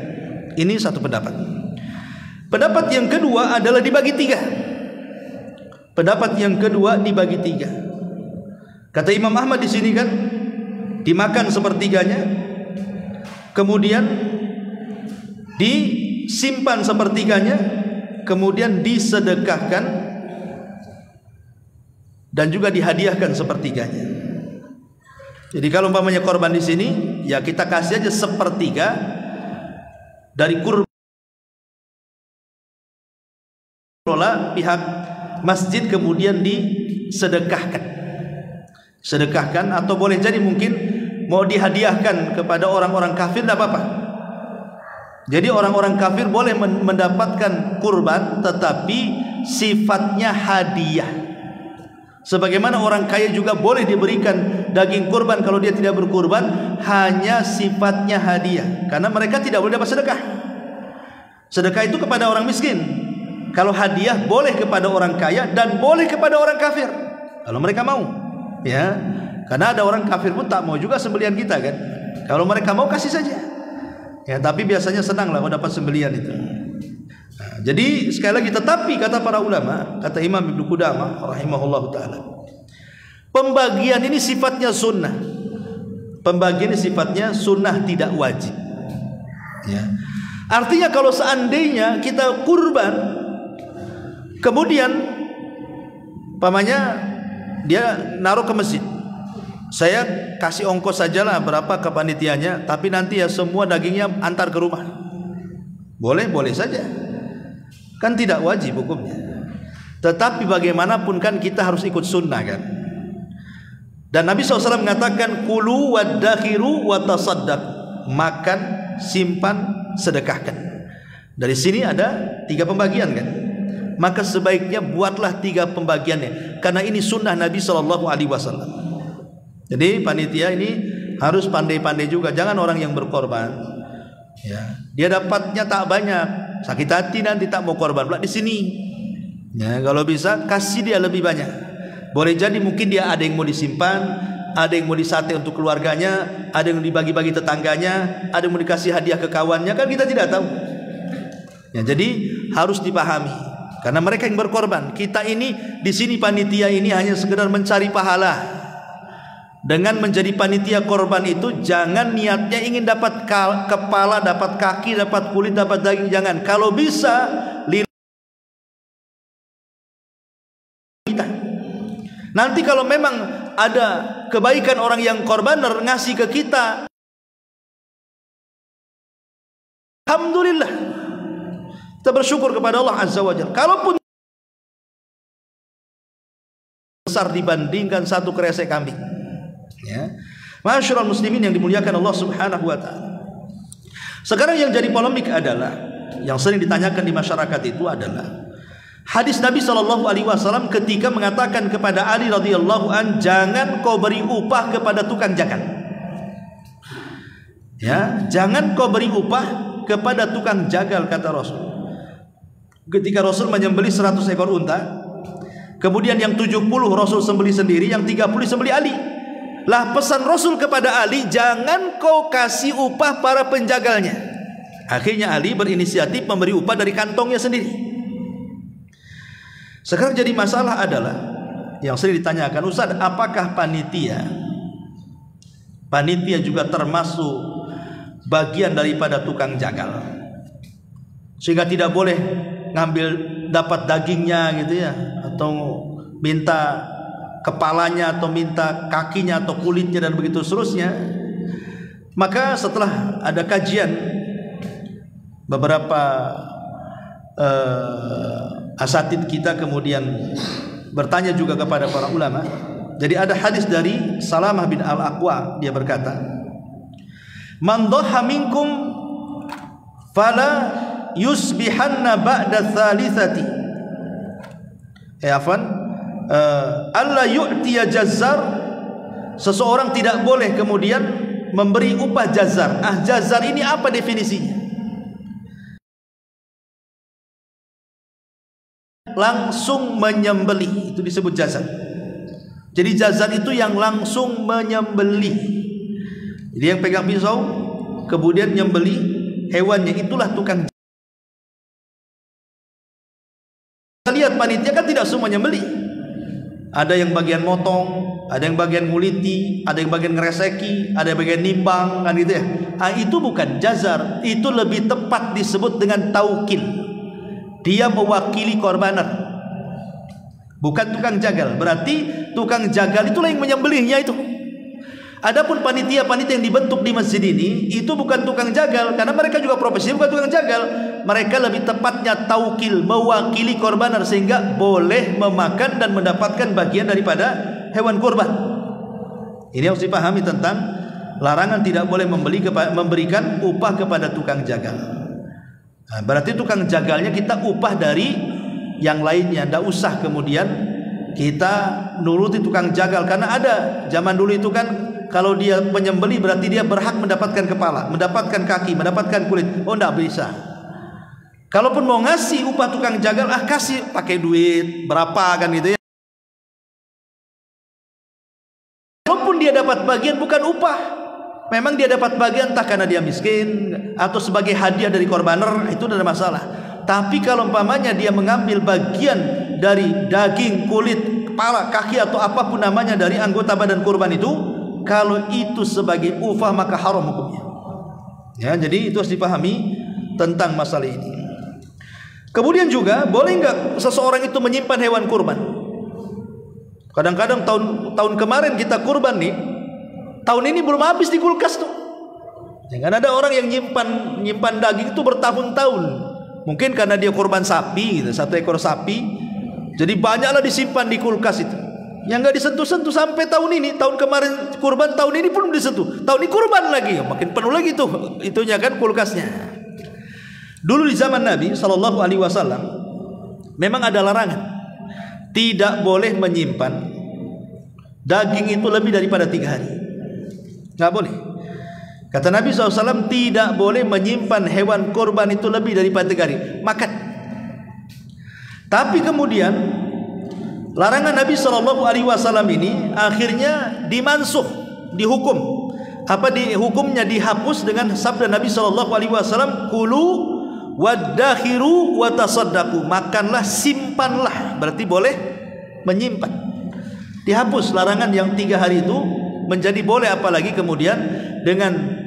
Ini satu pendapat. Pendapat yang kedua adalah dibagi tiga. Pendapat yang kedua dibagi tiga. Kata Imam Ahmad di sini kan, dimakan sepertiganya, kemudian disimpan sepertiganya, kemudian disedekahkan, dan juga dihadiahkan sepertiganya. Jadi kalau umpamanya korban di sini, ya kita kasih aja sepertiga dari kurban pihak masjid, kemudian disedekahkan. Sedekahkan, atau boleh jadi mungkin mau dihadiahkan kepada orang-orang kafir, tidak apa-apa. Jadi orang-orang kafir boleh mendapatkan kurban, tetapi sifatnya hadiah. Sebagaimana orang kaya juga boleh diberikan daging kurban kalau dia tidak berkurban, hanya sifatnya hadiah, karena mereka tidak boleh dapat sedekah. Sedekah itu kepada orang miskin. Kalau hadiah boleh kepada orang kaya dan boleh kepada orang kafir kalau mereka mau. Ya, karena ada orang kafir pun tak mau juga sembelian kita kan. Kalau mereka mau kasih saja. Ya, tapi biasanya senang lah kalau dapat sembelian itu. Nah, jadi sekali lagi, tetapi kata para ulama, kata Imam Ibnu Qudamah rahimahullah taala, pembagian ini sifatnya sunnah. Pembagian ini sifatnya sunnah, tidak wajib. Ya. Artinya kalau seandainya kita kurban, kemudian pamannya dia naruh ke masjid, saya kasih ongkos sajalah berapa ke panitianya, tapi nanti ya semua dagingnya antar ke rumah. Boleh saja, kan tidak wajib hukumnya. Tetapi bagaimanapun kan kita harus ikut sunnah kan. Dan Nabi SAW mengatakan, kulu waddakhiru watasaddaq, makan, simpan, sedekahkan. Dari sini ada tiga pembagian kan. Maka sebaiknya buatlah tiga pembagiannya, karena ini sunnah Nabi SAW. Jadi panitia ini harus pandai-pandai juga. Jangan orang yang berkorban, ya, dia dapatnya tak banyak, sakit hati nanti tak mau korban pula di sini. Ya, kalau bisa kasih dia lebih banyak. Boleh jadi mungkin dia ada yang mau disimpan, ada yang mau disate untuk keluarganya, ada yang dibagi-bagi tetangganya, ada yang mau dikasih hadiah ke kawannya, kan kita tidak tahu. Ya, jadi harus dipahami. Karena mereka yang berkorban, kita ini di sini panitia ini hanya sekedar mencari pahala. Dengan menjadi panitia korban itu jangan niatnya ingin dapat kepala, dapat kaki, dapat kulit, dapat daging, jangan. Kalau bisa kita. Nanti kalau memang ada kebaikan orang yang korbaner ngasih ke kita, alhamdulillah. Kita bersyukur kepada Allah Azza wa Jalla. Kalaupun besar dibandingkan satu kresek kambing, ya. Masyaallah muslimin yang dimuliakan Allah Subhanahu wa taala. Sekarang yang jadi polemik adalah, yang sering ditanyakan di masyarakat itu adalah hadis Nabi SAW ketika mengatakan kepada Ali radhiyallahu an, jangan kau beri upah kepada tukang jagal. Ya, jangan kau beri upah kepada tukang jagal, kata Rasul. Ketika Rasul menyembelih 100 ekor unta, kemudian yang 70 Rasul sembelih sendiri, yang 30 sembelih Ali. Lah pesan Rasul kepada Ali, jangan kau kasih upah para penjagalnya. Akhirnya Ali berinisiatif memberi upah dari kantongnya sendiri. Sekarang jadi masalah adalah yang sering ditanyakan, Ustaz, apakah panitia juga termasuk bagian daripada tukang jagal, sehingga tidak boleh ngambil dapat dagingnya gitu ya, atau minta kepalanya, atau minta kakinya, atau kulitnya, dan begitu seterusnya. Maka setelah ada kajian beberapa asatid kita kemudian bertanya juga kepada para ulama. Jadi ada hadis dari Salamah bin Al-Aqwa, dia berkata, "Man dhaha minkum fala yusbihanna ba'da thalithati." Allah yu'tiya jazzar, seseorang tidak boleh kemudian memberi upah jazzar. Jazzar ini apa definisinya? Langsung menyembelih, itu disebut jazzar. Jadi jazzar itu yang langsung menyembelih. Jadi yang pegang pisau kemudian nyembelih hewannya, itulah tukang. Kita lihat panitia kan tidak semua nyembelih. Ada yang bagian motong, ada yang bagian nguliti, ada yang bagian ngereseki, ada yang bagian nimbang, kan gitu ya. Itu bukan jazzar, itu lebih tepat disebut dengan taukil. Dia mewakili korbanan, bukan tukang jagal. Berarti tukang jagal itulah yang menyembelihnya itu. Adapun panitia-panitia yang dibentuk di masjid ini itu bukan tukang jagal, karena mereka juga profesi bukan tukang jagal. Mereka lebih tepatnya taukil, mewakili korbanan, sehingga boleh memakan dan mendapatkan bagian daripada hewan kurban. Ini harus dipahami tentang larangan tidak boleh memberikan upah kepada tukang jagal. Nah, berarti tukang jagalnya kita upah dari yang lainnya, tidak usah kemudian kita nuruti tukang jagal. Karena ada zaman dulu itu kan, kalau dia menyembelih berarti dia berhak mendapatkan kepala, mendapatkan kaki, mendapatkan kulit. Oh, tidak bisa. Kalaupun mau ngasih upah tukang jagal, kasih pakai duit berapa kan gitu ya. Walaupun dia dapat bagian bukan upah, memang dia dapat bagian entah karena dia miskin atau sebagai hadiah dari korbaner, itu tidak ada masalah. Tapi kalau umpamanya dia mengambil bagian dari daging, kulit, kepala, kaki atau apapun namanya dari anggota badan kurban itu, kalau itu sebagai upah maka haram hukumnya. Ya, jadi itu harus dipahami tentang masalah ini. Kemudian juga boleh nggak seseorang itu menyimpan hewan kurban? Kadang-kadang tahun kemarin kita kurban nih, tahun ini belum habis di kulkas tuh. Jangan ada orang yang nyimpan daging itu bertahun-tahun. Mungkin karena dia kurban sapi gitu, 1 ekor sapi, jadi banyaklah disimpan di kulkas itu. Yang nggak disentuh-sentuh sampai tahun ini. Tahun kemarin kurban, tahun ini pun disentuh. Tahun ini kurban lagi, makin penuh lagi tuh itunya kan kulkasnya. Dulu di zaman Nabi SAW memang ada larangan, tidak boleh menyimpan daging itu lebih daripada 3 hari. Nggak boleh. Kata Nabi SAW, tidak boleh menyimpan hewan kurban itu lebih daripada 3 hari. Makan. Tapi kemudian larangan Nabi SAW ini akhirnya dimansuh, dihukum. Hukumnya dihapus dengan sabda Nabi SAW, kulu wadakhiru watasaddaqu, makanlah, simpanlah. Berarti boleh menyimpan. Dihapus larangan yang 3 hari itu menjadi boleh, apalagi kemudian dengan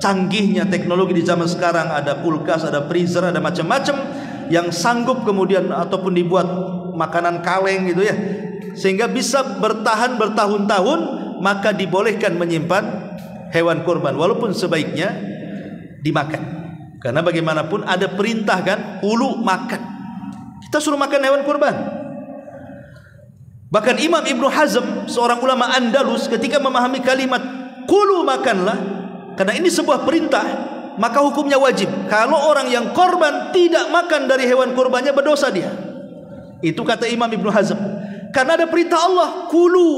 canggihnya teknologi di zaman sekarang, ada kulkas, ada freezer, ada macam-macam yang sanggup kemudian ataupun dibuat makanan kaleng gitu ya, sehingga bisa bertahan bertahun-tahun, maka dibolehkan menyimpan hewan kurban walaupun sebaiknya dimakan. Karena bagaimanapun ada perintah kan, ulu makan. Kita suruh makan hewan kurban. Bahkan Imam Ibnu Hazm, seorang ulama Andalus, ketika memahami kalimat kulu makanlah, karena ini sebuah perintah, maka hukumnya wajib. Kalau orang yang korban tidak makan dari hewan kurbannya, berdosa dia. Itu kata Imam Ibnu Hazm. Karena ada perintah Allah, kulu,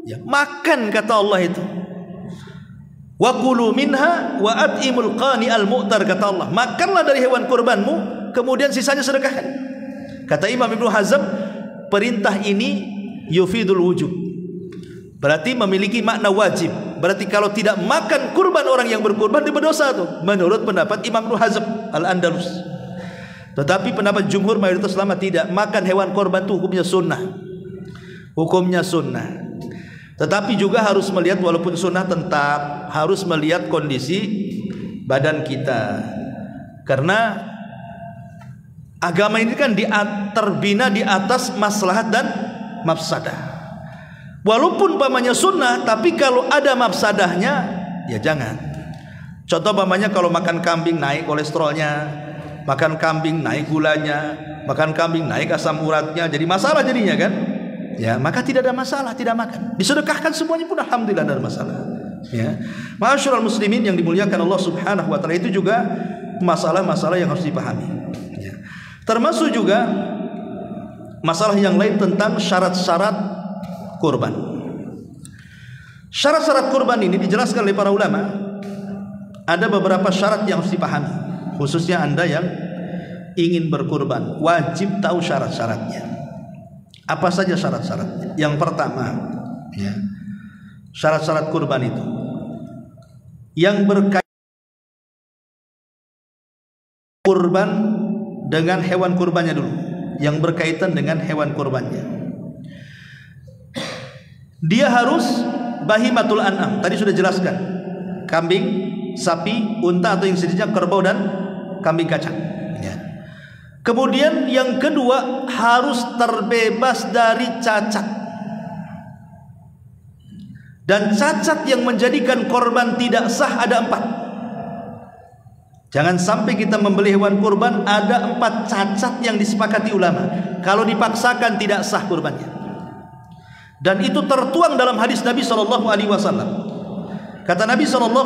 ya, makan kata Allah itu. Wa kulu minha wa at'imul qani al mu'tar, kata Allah, makanlah dari hewan kurbanmu, kemudian sisanya sedekahkan. Kata Imam Ibnu Hazm, perintah ini yufidul wujub, berarti memiliki makna wajib. Berarti kalau tidak makan kurban orang yang berkurban, dia berdosa tuh, menurut pendapat Imam Ibnu Hazm Al-Andalus. Tetapi pendapat jumhur mayoritas ulama tidak, makan hewan kurban itu hukumnya sunnah. Hukumnya sunnah. Tetapi juga harus melihat, walaupun sunnah tetap harus melihat kondisi badan kita. Karena agama ini kan terbina di atas maslahat dan mafsadah. Walaupun umpamanya sunnah, tapi kalau ada mafsadahnya, ya jangan. Contoh umpamanya kalau makan kambing naik kolesterolnya, makan kambing naik gulanya, makan kambing naik asam uratnya, jadi masalah jadinya kan? Ya, maka tidak ada masalah, tidak makan. Disedekahkan semuanya pun alhamdulillah tidak ada masalah. Ya. Ma'asyiral muslimin yang dimuliakan Allah Subhanahu wa taala, itu juga masalah-masalah yang harus dipahami. Ya. Termasuk juga masalah yang lain tentang syarat-syarat kurban. Syarat-syarat kurban ini dijelaskan oleh para ulama. Ada beberapa syarat yang harus dipahami, khususnya Anda yang ingin berkurban, wajib tahu syarat-syaratnya. Apa saja syarat-syaratnya? Yang pertama, ya, syarat-syarat kurban itu yang berkaitan kurban dengan hewan kurbannya dulu, yang berkaitan dengan hewan kurbannya. Dia harus bahimatul an'am, tadi sudah jelaskan, kambing, sapi, unta atau yang sejenisnya, kerbau dan kambing kacang. Ya. Kemudian yang kedua, harus terbebas dari cacat. Dan cacat yang menjadikan korban tidak sah ada 4. Jangan sampai kita membeli hewan kurban ada 4 cacat yang disepakati ulama. Kalau dipaksakan tidak sah kurbannya. Dan itu tertuang dalam hadis Nabi SAW. Kata Nabi SAW,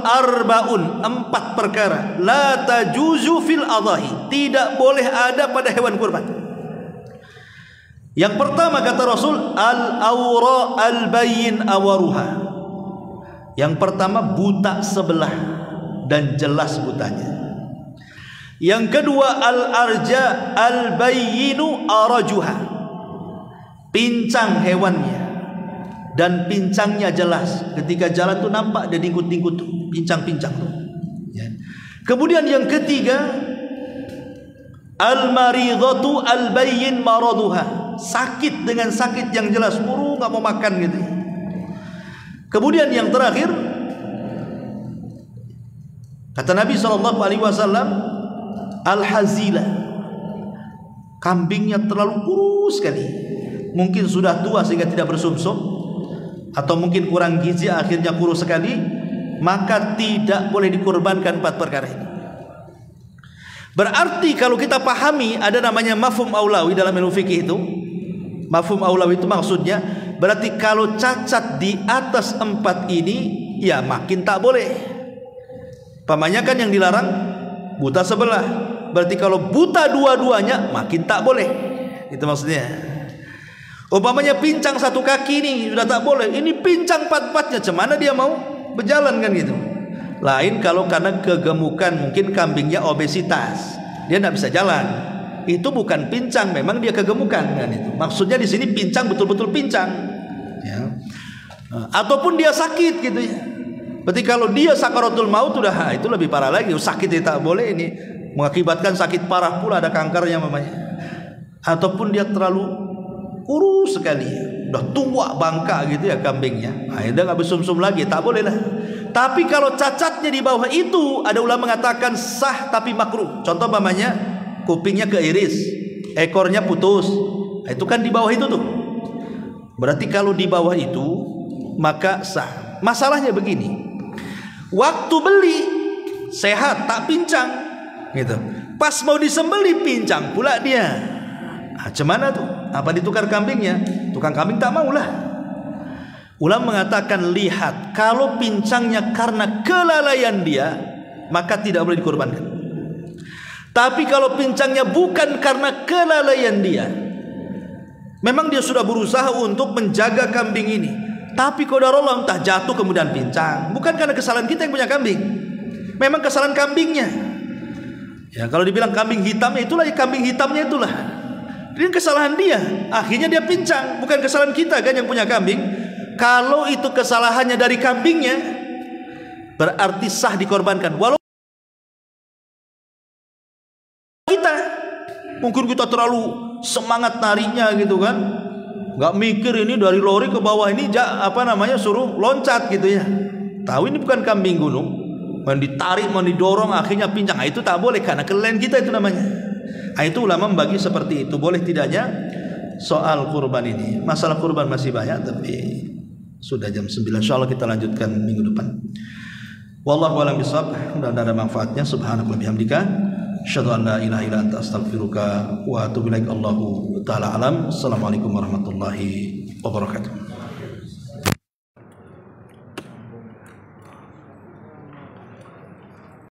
arbaun, 4 perkara, la tajuzu fil adhahi, tidak boleh ada pada hewan kurban. Yang pertama kata Rasul, al-awra al-bayyin awaruha. Yang pertama, buta sebelah dan jelas butanya. Yang kedua, al-arja al-bayyinu arajuha, pincang hewannya dan pincangnya jelas, ketika jalan tuh nampak dia dingkut-dingkut tuh, pincang-pincang tuh. Ya. Kemudian yang ketiga, al-maridatu al-bayyin maraduha, sakit dengan sakit yang jelas, buru nggak mau makan gitu. Kemudian yang terakhir, kata Nabi SAW, al-hazila, kambingnya terlalu kurus sekali, mungkin sudah tua sehingga tidak bersumsum, atau mungkin kurang gizi akhirnya kurus sekali, maka tidak boleh dikurbankan 4 perkara ini. Berarti kalau kita pahami ada namanya mafhum aulawi dalam ilmu fikih itu. Mafhum aulawi itu maksudnya berarti kalau cacat di atas 4 ini ya makin tak boleh. Pamannya kan yang dilarang buta sebelah, berarti kalau buta dua-duanya makin tak boleh. Itu maksudnya. Umpamanya pincang 1 kaki ini sudah tak boleh, ini pincang 4-4-nya, cemana dia mau berjalan kan gitu. Lain kalau karena kegemukan, mungkin kambingnya obesitas, dia tidak bisa jalan, itu bukan pincang, memang dia kegemukan kan itu. Maksudnya di sini pincang betul-betul pincang. Ya. Ataupun dia sakit gitu ya. Berarti kalau dia sakaratul maut sudah, itu lebih parah lagi. Sakit dia tak boleh, ini mengakibatkan sakit parah pula, ada kankernya mamanya. Ataupun dia terlalu kurus sekali, udah tua bangka gitu ya kambingnya, nah, dia nggak bersumsum lagi, tak boleh lah. Tapi kalau cacatnya di bawah itu, ada ulama mengatakan sah tapi makruh. Contoh mamanya kupingnya keiris, ekornya putus, nah, itu kan di bawah itu tuh. Berarti kalau di bawah itu maka sah. Masalahnya begini, waktu beli sehat tak pincang gitu, pas mau disembelih pincang pula dia. Nah, cemana tuh? Apa ditukar kambingnya? Tukang kambing tak maulah. Ulama mengatakan, lihat, kalau pincangnya karena kelalaian dia, maka tidak boleh dikorbankan. Tapi kalau pincangnya bukan karena kelalaian dia, memang dia sudah berusaha untuk menjaga kambing ini, tapi qadarullah entah jatuh kemudian pincang, bukan karena kesalahan kita yang punya kambing, memang kesalahan kambingnya. Ya, kalau dibilang kambing hitamnya, itulah ya, kambing hitamnya itulah. Ini kesalahan dia, akhirnya dia pincang, bukan kesalahan kita kan yang punya kambing. Kalau itu kesalahannya dari kambingnya, berarti sah dikorbankan. Walau kita, mungkin kita terlalu semangat nariknya gitu kan, nggak mikir ini dari lori ke bawah ini suruh loncat gitu ya. Tahu ini bukan kambing gunung, mau ditarik, mau didorong, akhirnya pincang. Nah, itu tak boleh karena kelelahan kita itu namanya. Nah, itu ulama membagi seperti itu. Boleh tidaknya soal kurban ini. Masalah kurban masih banyak, tapi sudah jam 9, insya Allah kita lanjutkan minggu depan. Wallahu a'lam bishawab. Dan ada manfaatnya. Subhanallah bihamdika asyhadu an la ilaha illa anta astaghfiruka wa atubu ilaik. Allahu taala alam. Assalamualaikum warahmatullahi wabarakatuh.